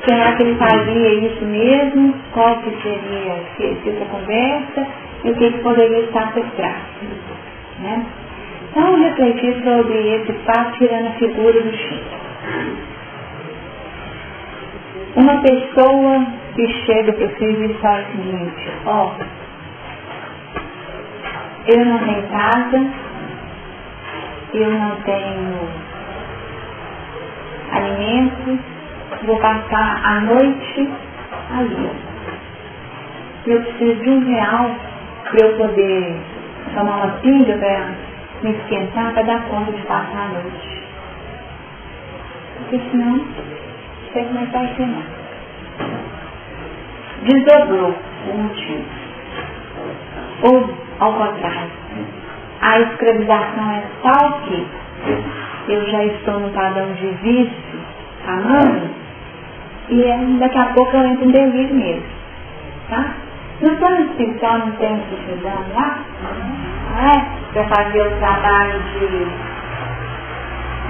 Speaker 4: Será que ele fazia isso mesmo? Qual que seria essa conversa? E o que poderia estar por trás? Né? Então, refletir sobre esse fato, tirando a figura do Chico. Uma pessoa que chega para você e diz o seguinte, ó, eu não tenho casa, eu não tenho alimento, vou passar a noite ali. Eu preciso de R$1 para eu poder tomar uma pinga para me esquentar, para dar conta de passar a noite. Porque senão, não sei como é que vai ser não. Desdobrou o motivo. Ou, ao contrário, a escravização é tal que eu já estou no padrão de vício, amando, e daqui a pouco eu entro em delírio mesmo. Tá? No plano espiritual não tem precisão lá? Para fazer o trabalho de,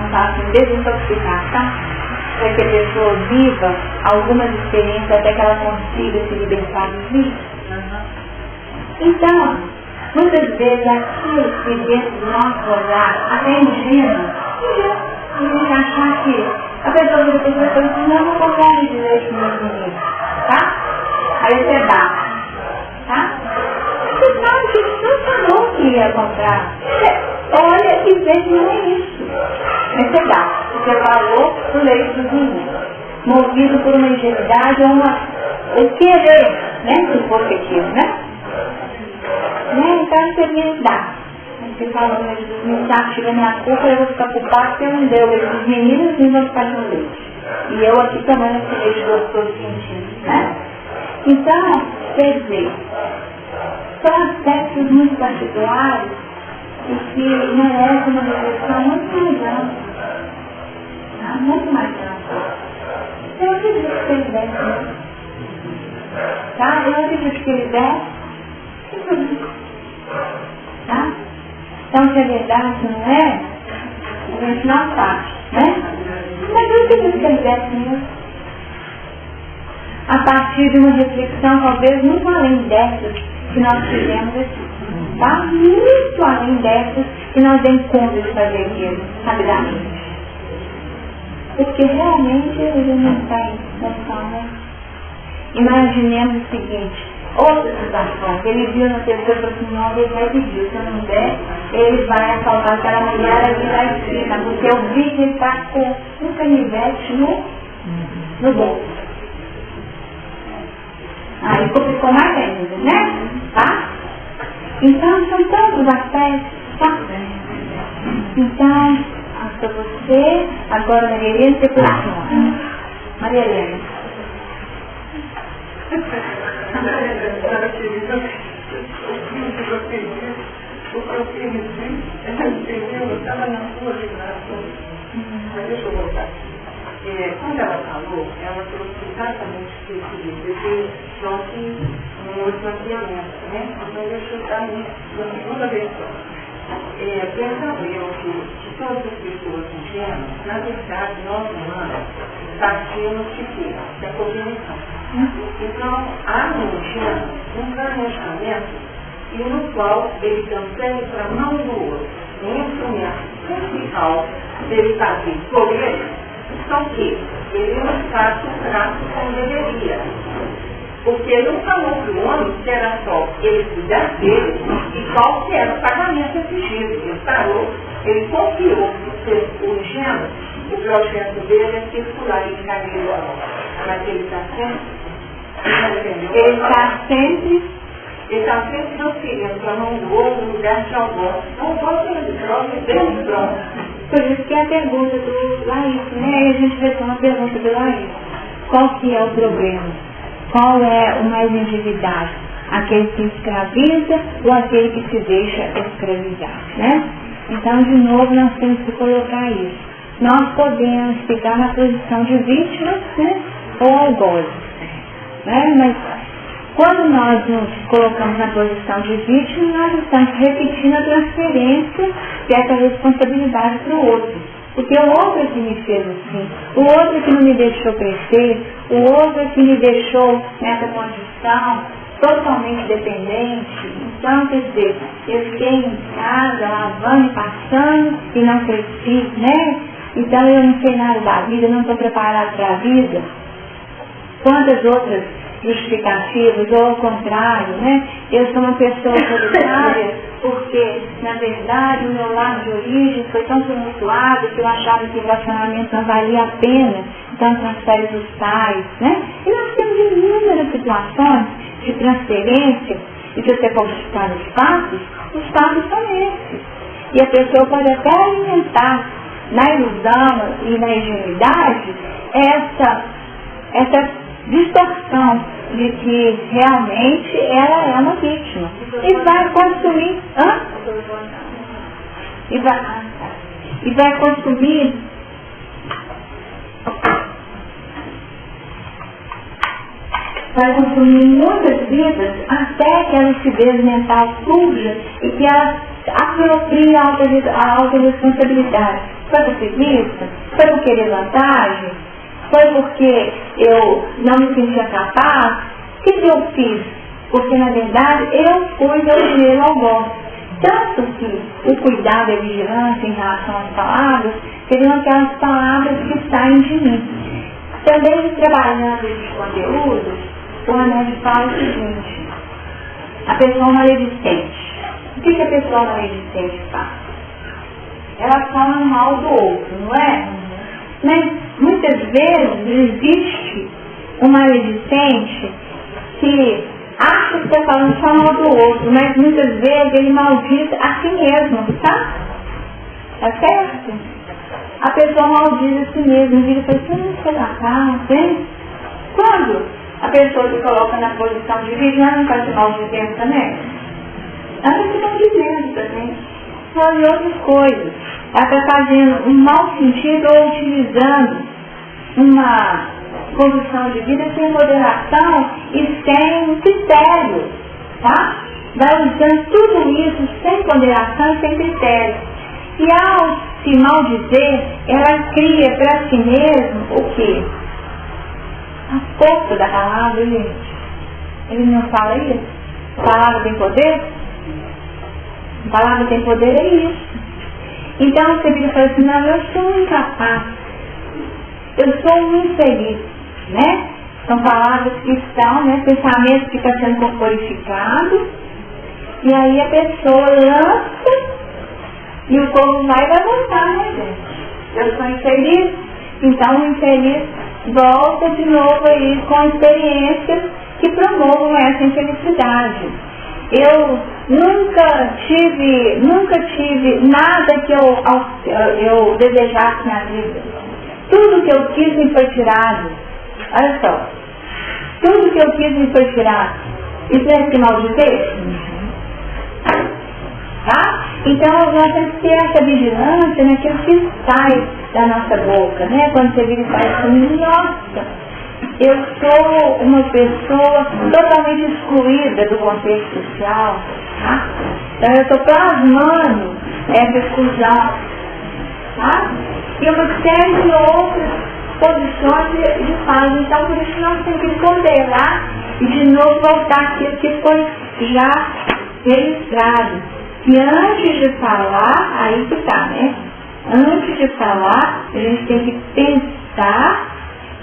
Speaker 4: não faço desintoxicação, para que a pessoa viva algumas experiências até que ela consiga se libertar do vício. Então, muitas vezes aquilo que dentro do nosso olhar, até ingênuo, a gente achar que a pessoa vira para você e diz, não, não consegue direito mesmo, tá? Aí você dá, tá? Você sabe que você falou que ia comprar. Você olha e vê que não é isso. Mas você dá. Você falou do leite dos meninos. Movido por uma ingenuidade ou o querer, né? Se fosse aquilo, né? Então você me dá. Você fala, me dá, tira minha culpa, eu vou ficar culpado porque eu não deu leite dos meninos e vou ficar com leite. E eu aqui também esse leite gostoso sentindo, né? Então, quer dizer, são aspectos muito particulares e que merecem uma reflexão muito mais ampla. Tá? Muito mais ampla. Eu acredito que ele deve mesmo. Tá? Eu acredito que ele deve. Tá? Então, se é verdade, não é, a gente não faz, né? Mas eu acredito que ele deve mesmo. A partir de uma reflexão, talvez muito além dessas que nós fizemos aqui, tá? Muito além dessas que nós demos conta de fazer mesmo, rapidamente. Porque realmente ele não tem noção, né? Imaginemos o seguinte, outra situação, ele viu na terceira e falou assim, não, ele vai pedir, se eu não der, ele vai assaltar aquela mulher e virar a esquina, porque eu vi que ele está com um canivete no bolso. Aí ficou mais ainda, né? Tá? Então, são tantos aspectos, tá? Então, para você, agora Maria Helena, você continua. Maria Helena.
Speaker 5: O que eu queria dizer, eu estava na sua declaração, mas deixa eu voltar. Quando ela falou exatamente o que eu queria dizer, só que um outro ampliamento, né? Então deixa eu dar na segunda versão. Pensando eu que todas as pessoas ingênuas, na verdade, nós humanos, partimos de quê? Da cognição. Então, há no ingênuo um planejamento e no qual ele também, para mão do outro, um instrumento principal dele fazer por ele, só que ele não faz o trato como deveria. Porque ele não falou para o homem que era só ele cuidar dele e qual que era o pagamento exigido. Ele parou, ele confiou o ingênuo, o projeto dele é circular em caminho, mas ele está sempre,
Speaker 4: ele está sempre
Speaker 5: ele está sempre transferindo para a mão do outro, no lugar de algoz. Não pode ser de prova, bem de prova.
Speaker 1: Por isso que é a pergunta do Laís, né? E a gente responde a pergunta do Laís. Qual que é o problema? Qual é o mais endividado? Aquele que escraviza ou aquele que se deixa escravizar, né? Então, de novo, nós temos que colocar isso. Nós podemos ficar na posição de vítima, né? Ou algoz, né? Mas quando nós nos colocamos na posição de vítima, nós estamos repetindo a transferência dessa responsabilidade para o outro. Porque o outro é que me fez assim, o outro é que não me deixou crescer, o outro é que me deixou nessa condição totalmente dependente. Então, quer dizer, eu fiquei em casa, lavando e passando e não cresci, né? Então eu não sei nada da vida, não estou preparado para a vida. Quantas outras justificativas, ou ao contrário, né? Eu sou uma pessoa solitária porque, na verdade, o meu lado de origem foi tão tumultuado que eu achava que o relacionamento não valia a pena, então transfere dos pais, né? E nós temos inúmeras situações de transferência, e se você for buscar os fatos são esses. E a pessoa pode até alimentar na ilusão e na ingenuidade essa distorção de que realmente ela é uma vítima. E vai consumir. E vai consumir muitas vidas até que a lucidez mental surja e que ela aproprie a autorresponsabilidade. Foi por preguiça? Foi por querer vantagem? Foi porque eu não me sentia capaz? O que eu fiz? Porque, na verdade, eu fui meu primeiro algoz. Tanto que o cuidado e a vigilância em relação às palavras seriam aquelas palavras que saem de mim. Também trabalhando esses conteúdos, o Anésio fala o seguinte: a pessoa maledicente. O que a pessoa maledicente faz? Ela fala mal do outro, não é? Mas muitas vezes existe um maledicente que acha que está falando só mal do outro, mas muitas vezes ele maldiz a si mesmo, tá? Tá certo? A pessoa maldiz a si mesma, vira e fala assim, você não capaz, hein? Quando a pessoa se coloca na posição de vítima, ela não está se maldizendo também? Ela está se maldizendo também. Fala de outras coisas. Ela está fazendo um mau sentido ou utilizando uma condição de vida sem moderação e sem critério, tá? Vai usando tudo isso sem ponderação e sem critério. E ao se maldizer, ela cria para si mesmo o quê? A força da palavra, gente. Ele não fala isso? A palavra tem poder? A palavra tem poder, é isso. Então você vira e fala assim, não, eu sou um incapaz. Eu sou um infeliz, né? São palavras que estão, né? Pensamentos que estão sendo corporificados. E aí a pessoa lança e o povo vai levantar, né, gente? Eu sou infeliz, então o infeliz volta de novo aí com experiências que promovam essa infelicidade. Eu nunca tive nada que eu desejasse na vida. Tudo que eu quis me foi tirado. Olha só. Tudo que eu quis me foi tirado. Isso é se maldizer? Tá? Então nós temos que ter essa vigilância naquilo que sai da nossa boca, né? Quando você vira e fala assim, nossa, eu sou uma pessoa totalmente excluída do contexto social, tá? Então eu estou plasmando essa exclusão, tá? E uma série de outras posições de fala. Então por isso nós temos que ponderar e de novo voltar aquilo que foi já registrado. E antes de falar, aí que tá, né? Antes de falar, a gente tem que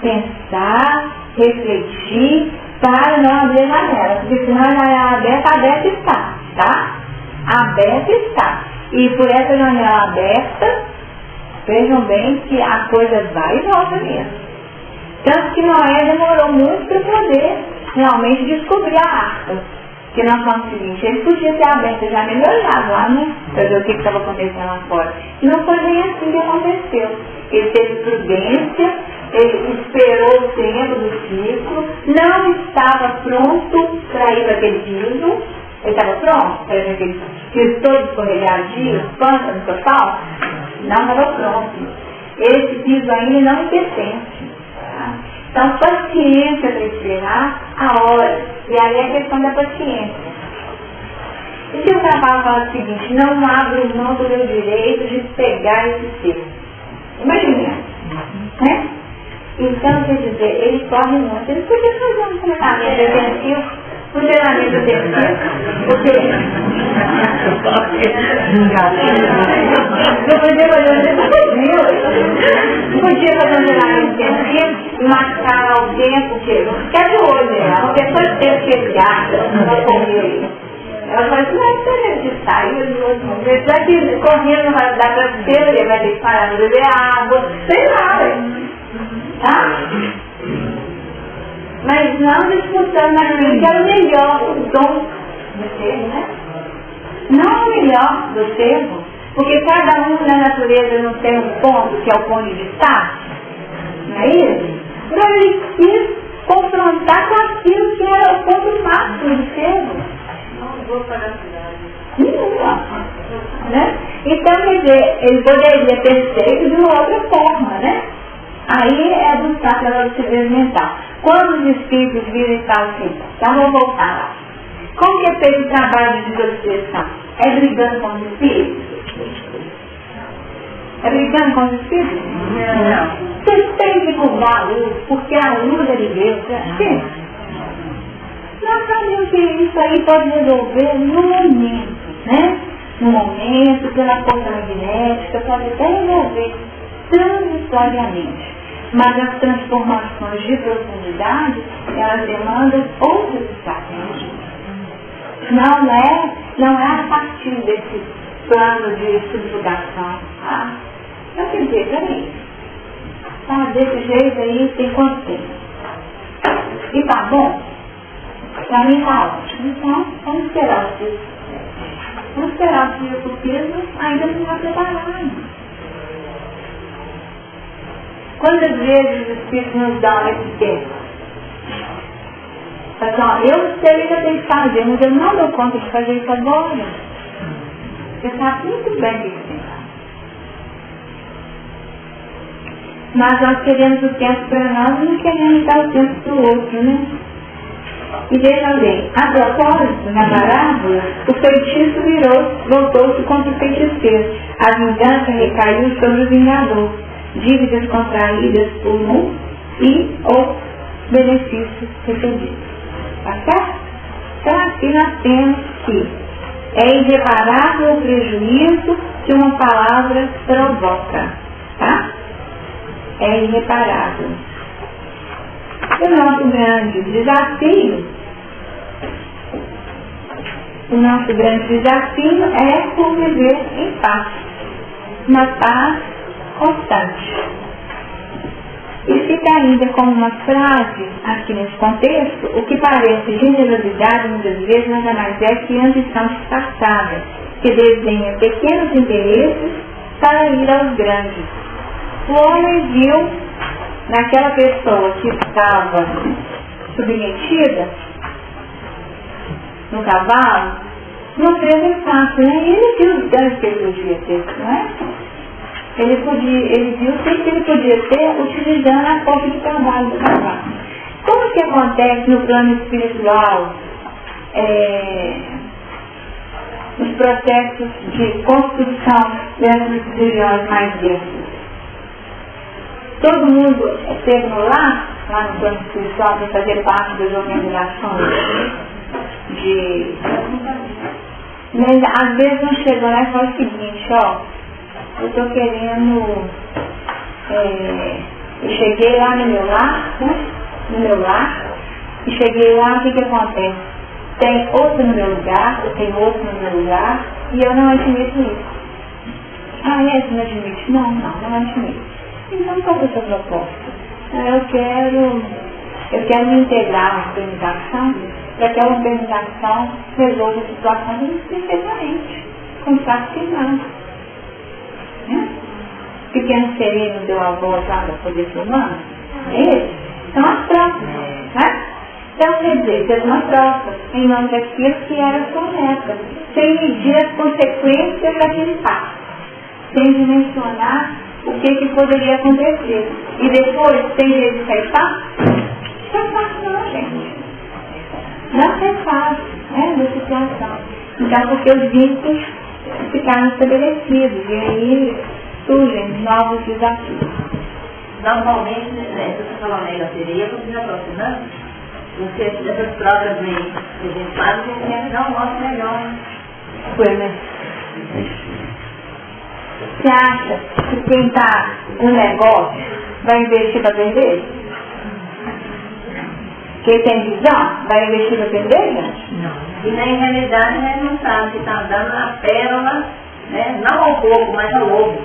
Speaker 1: pensar, refletir, para não abrir a janela. Porque senão a janela aberta está, tá? Aberta está. E por essa janela aberta, vejam bem que a coisa vai e volta mesmo. Tanto que Noé demorou muito para poder realmente descobrir a arca.
Speaker 4: que nós falamos o seguinte, ele podia ter aberto já nem olhado lá, né? Para ver o que estava acontecendo lá fora. E não foi bem assim que aconteceu. Ele teve prudência, ele esperou o tempo do ciclo, não estava pronto para ir para aquele piso. Ele estava pronto para ir para aquele piso todo escorregadio, planta no total? Não estava pronto. Esse piso ainda não pertence. Tá? Então, paciência para esperar a hora. E aí é a questão da paciência. E se o cavalo fala o seguinte, não abro mão do meu direito de pegar esse ser. Imagina, né? Então, quer dizer, ele corre muito. Ele podia fazer um treinamento defensivo, porque não podia fazer um treinamento defensivo e machucar alguém, porque fica de olho, né? Porque depois teve que ele gasta, não vai comer. Ela falou assim, mas se ele sair, já que correndo não vai dar travesseiro, ele vai ter que parar de beber água, sei lá, tá? Mas não disputando naquilo que é o melhor dom do ser, né? Não o melhor do ser, porque cada um na natureza não tem um ponto que é o ponto de estar, não é isso? Então ele quis confrontar com aquilo que era o ponto máximo do ser. Né? Então, quer dizer, ele poderia ter feito de uma outra forma, né? Aí é buscar pela lucidez mental. Quando os espíritos viram e falam assim, já vou voltar lá. Como que é feito o trabalho de desobsessão? É brigando com os espíritos? É brigando com os espíritos? Não. Vocês têm que curvar a luz, porque a luz é de Deus, né? Nós sabemos que isso aí pode resolver no momento, né? No momento, pela força magnética, pode até resolver transitoriamente. Mas as transformações de profundidade, elas demandam outras estratégias. Não é a partir desse plano de subjugação. Tá? Então, quer dizer, peraí. Tá, desse jeito aí tem quanto tempo? E tá bom? Para mim tá ótimo. Então, vamos esperar o peso. Vamos esperar o dia do peso, ainda não está preparado. Quantas vezes os Espíritos nos dão esse tempo? Então, eu sei que eu tenho que fazer, mas eu não dou conta de fazer isso agora. Você sabe muito bem o que tem. Mas nós queremos o tempo para nós e não queremos dar o tempo para o outro, né? E veja bem, a propósito, na parábola, o feitiço voltou-se contra o feiticeiro. A vingança recaiu sobre o vingador. Dívidas contraídas por um e ou benefícios recebidos. Tá certo? Então aqui nós temos que é irreparável o prejuízo que uma palavra provoca. Tá? É irreparável. O nosso grande desafio é conviver em paz. Uma paz constante. E fica ainda como uma frase, aqui nesse contexto, o que parece generosidade muitas vezes nada mais é que ambição disfarçada, que desenha pequenos interesses para ir aos grandes. O homem viu naquela pessoa que estava submetida no cavalo, não fez fácil, né? E ele viu os danos que ele podia ter, não é? Ele viu o que ele podia ter utilizando a força de trabalho do cavalo. Como que acontece no plano espiritual, nos processos de construção dessas regiões mais densas? Todo mundo esteve no lá no plano espiritual, para fazer parte das organizações mas às vezes não chegou lá e fala o seguinte, ó, eu estou querendo, eu cheguei lá no meu lar, e cheguei lá, o que acontece? Tem outro no meu lugar, eu tenho outro no meu lugar, e eu não admito isso. Ah, você não admite? Não admito. Então qual é a sua proposta? Eu quero me integrar na organização, para que a organização resolva a situação perfeitamente, com facilidade. Né? Pequeno sereno deu a voz lá para poder filmar, são as trocas, né? Então, quer dizer, fez uma troca em nome daquilo que era sua meta, sem medir as consequências daquele passo, sem dimensionar o que poderia acontecer. E depois, sem jeito de sair fácil? Isso é fácil não, gente. Não é fácil, né, da situação. Então, porque os vínculos ficaram estabelecidos e aí surgem novos desafios.
Speaker 2: Normalmente, né, se você falar um negócio seria, você já aproximando, você, essas trocas que a gente faz, a gente quer dar um nosso melhor.
Speaker 4: Foi, né? Você acha que quem está no negócio vai investir para vender? Quem tem visão vai investir para vender, gente?
Speaker 2: Não. E na realidade, né, não sabe que está dando a pérola, né, não ao povo, mas ao lobo.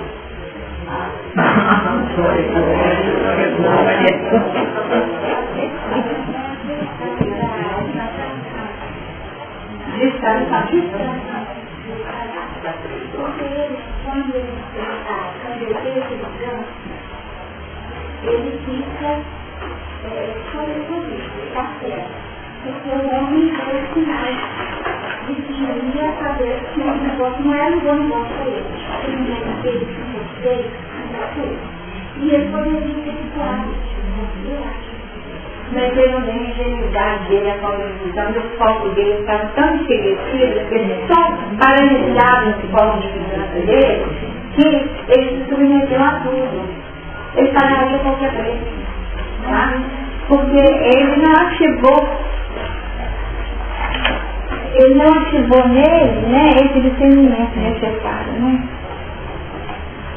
Speaker 1: Quando ele fica sobrevivido, está certo? Porque o homem foi o sinal de que ia saber que o negócio não era um bom negócio para ele. Ele não teve que fazer, e ele poderia ter ficado.
Speaker 4: Mas ele não tem ingenuidade dele, a visão do foco dele estava tão estabelecido, ele tão paralisado no foco de vigilância dele, que ele se submeteu a tudo. Ele pagaria qualquer preço. Tá? Porque ele não ativou nele, né, esse discernimento necessário, né?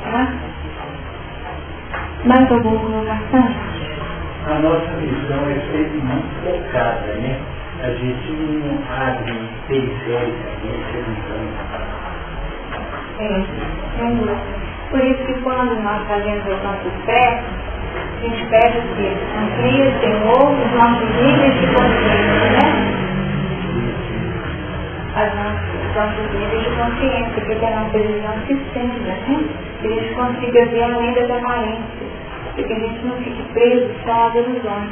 Speaker 4: Tá? Mais alguma colocação?
Speaker 3: A nossa visão é sempre muito focada, né? A gente não abre periféricamente a visão.
Speaker 4: Por isso que quando nós fazemos os nossos testes, a gente pede o quê? Amplia, Senhor, os nossos níveis de consciência, né? Os nossos níveis de consciência, porque a nossa visão se estenda, né? Que a gente consiga ver além das aparências. Porque a gente não fique preso só às ilusões,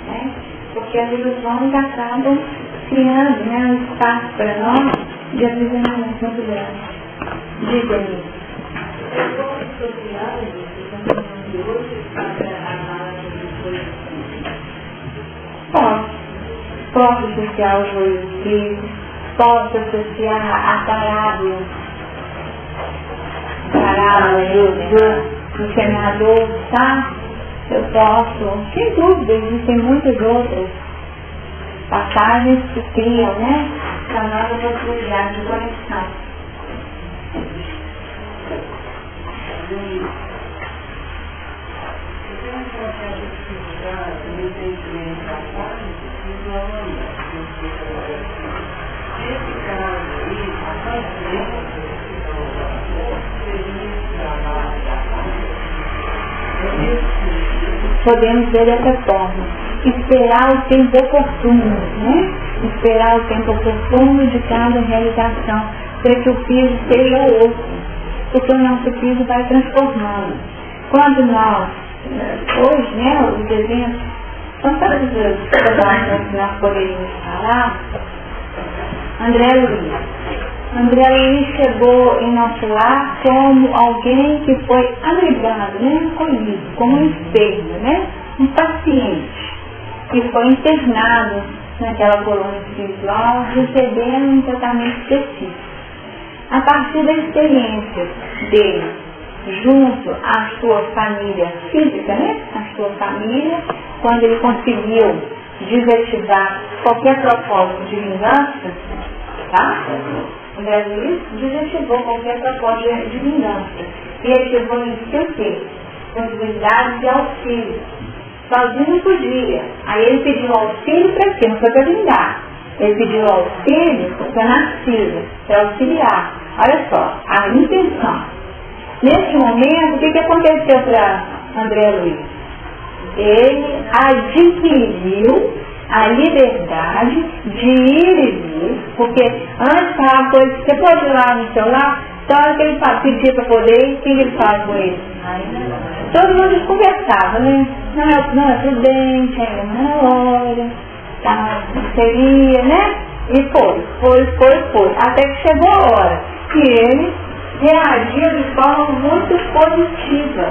Speaker 4: né? Porque as ilusões acabam criando, né, um espaço para nós de aprisionamento muito grande. Diga-me. Posso associar o joio do trigo, posso associar a parábola do semeador, tá? Eu posso, sem dúvida, existem muitas outras passagens que criam, né, para nós a possibilidade de conexão. Podemos ver dessa forma, esperar o tempo oportuno, né? Esperar o tempo oportuno de cada realização, para que o piso seja outro, porque o nosso piso vai transformando. Quando nós, hoje, né, os eventos, são tantas as que nós poderíamos falar. André Luiz chegou em nosso lar como alguém que foi abrigado, né, acolhido, como um espelho, né, um paciente que foi internado naquela colônia espiritual, recebendo um tratamento específico. A partir da experiência dele, junto à sua família física, né, à sua família, quando ele conseguiu desativar qualquer propósito de vingança, tá? O Brasil desativou qualquer propósito de vingança e ativou em si o quê? Possibilidade de auxílio. Sozinho não podia. Aí ele pediu auxílio para quê? Não foi para vingar. Ele pediu auxílio para Narcisa, para auxiliar. Olha só, a intenção. Nesse momento, o que aconteceu para André Luiz? Ele adquiriu a liberdade de ir e vir, porque antes falava coisa, você pode ir lá no celular, então a hora que ele pedia para poder ir, o que ele faz com ele? Todo mundo conversava, né? Não é prudente, ainda não é hora, tá, não seria, né? E foi, até que chegou a hora que ele reagiu de forma muito positiva.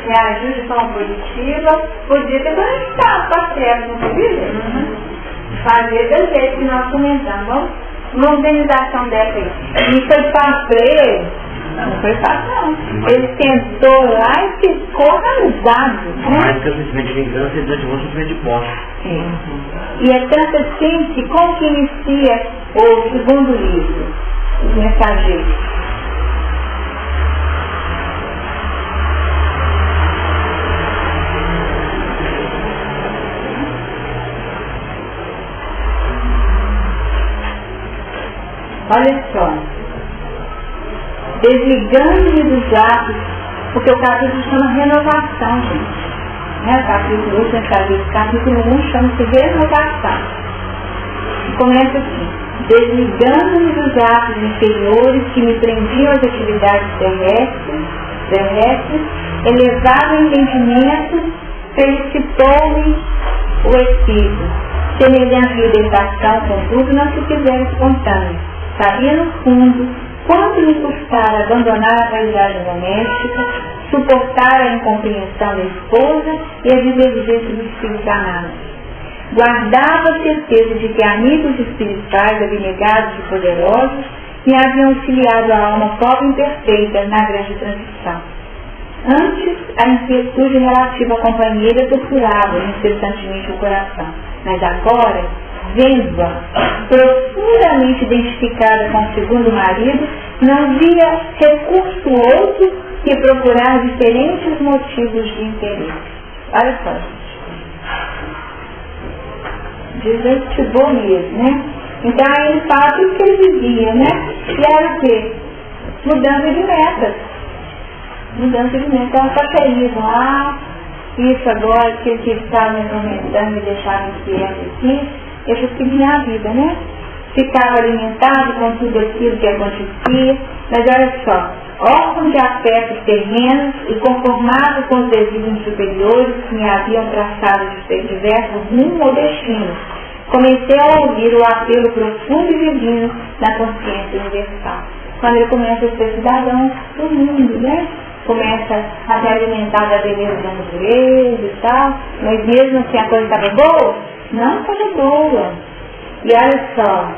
Speaker 4: Reagiu de forma positiva, podia ter conectado com a terra, não podia? Fazer do jeito que nós comentamos, uma organização dessa aí. E foi fácil para ele? Não foi fácil, não. Ele sentou lá e ficou arrasado.
Speaker 3: Mais que o sentimento de vingança e durante o sentimento de posse.
Speaker 4: E é tanto assim que como que inicia o segundo livro, Os Mensageiros? Olha só, desligando-me dos atos, porque o capítulo chama renovação, gente. O capítulo 1, capítulo 1 chama-se renovação. Começa assim: desligando-me dos atos inferiores que me prendiam às atividades terrestres, elevado o entendimento, felicitou-me o espírito. Semelhante libertação, contudo, não se fizer espontânea. Sabia no fundo quanto me custara abandonar a paisagem doméstica, suportar a incompreensão da esposa e a divergência dos filhos amados. Guardava a certeza de que amigos espirituais abnegados e poderosos me haviam auxiliado a alma pobre e imperfeita na grande transição. Antes, a inquietude relativa à companheira torturava incessantemente o coração, mas agora, vendo-a profundamente identificada com o segundo marido, não via recurso outro que procurar diferentes motivos de interesse. Olha só, gente. Desativou mesmo, né? Então aí ele fala tudo que ele vivia, né? E era o quê? Mudança de metas. Mudança de metas. Então só feliz lá, isso agora, que ele estava me comentando, me deixava inquieto aqui. Eu já segui a vida, né? Ficava alimentado com tudo aquilo que acontecia, mas olha só, órfão de afetos terrenos e conformado com os desígnios superiores que me haviam traçado de diversos rumos ou destinos, comecei a ouvir o apelo profundo e divino na consciência universal. Quando ele começa a ser cidadão do mundo, né? Começa a se alimentar da beleza da natureza e tal, mas mesmo que a coisa estava boa, não estava boa. E olha só,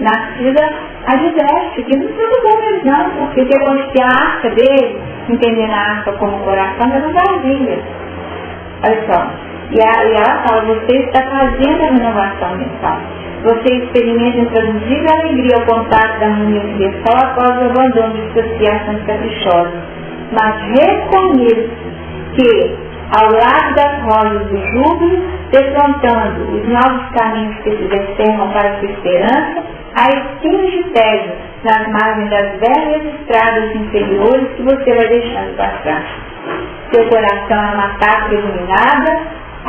Speaker 4: Narcisa adverte que não estava bom mesmo não, porque que a arca dele, entendendo a arca como coração, era vazia. Olha só, e ela fala, você está fazendo a renovação mental. Você experimenta introduzir a alegria ao contato da harmonia universal após o abandono de suas criações caprichosas. Mas reconheço que, ao lado das rosas do júbilo, defrontando os novos caminhos que se descerram para a sua esperança, há espinhos de tédio nas margens das velhas estradas inferiores que você vai deixando para trás. Seu coração é uma pátria iluminada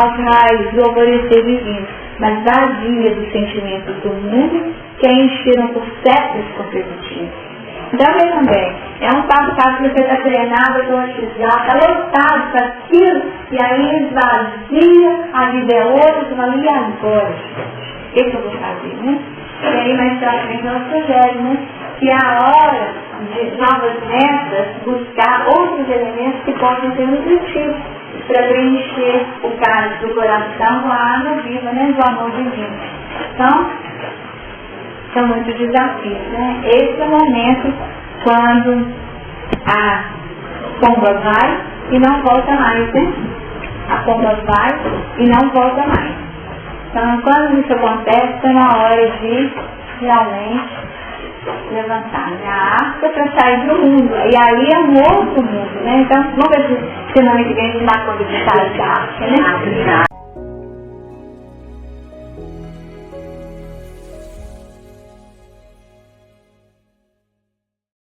Speaker 4: aos raios do alvorecer divino, mas vazia dos sentimentos do mundo que a encheram por séculos consecutivos. Então, vejam bem, é um passado que você está treinado, automatizado, está lotado para aquilo, e aí esvazia, a vida é outra, você fala, e agora, gente? O que eu vou fazer, né? E aí, mais pra frente, nós sugerem, né? Que é a hora de novas metas, buscar outros elementos que possam ser nutritivos, para preencher o cálice do coração com a água viva, né? Do amor divino. Então, são muitos desafios, né? Esse é o momento quando a pomba vai e não volta mais, né? A pomba vai e não volta mais. Então, quando isso acontece, está na hora de realmente levantar, né? A arca para sair do mundo. E aí é um outro mundo, né? Então, vamos ver se semana que vem a gente dá conta de sair da arca, né?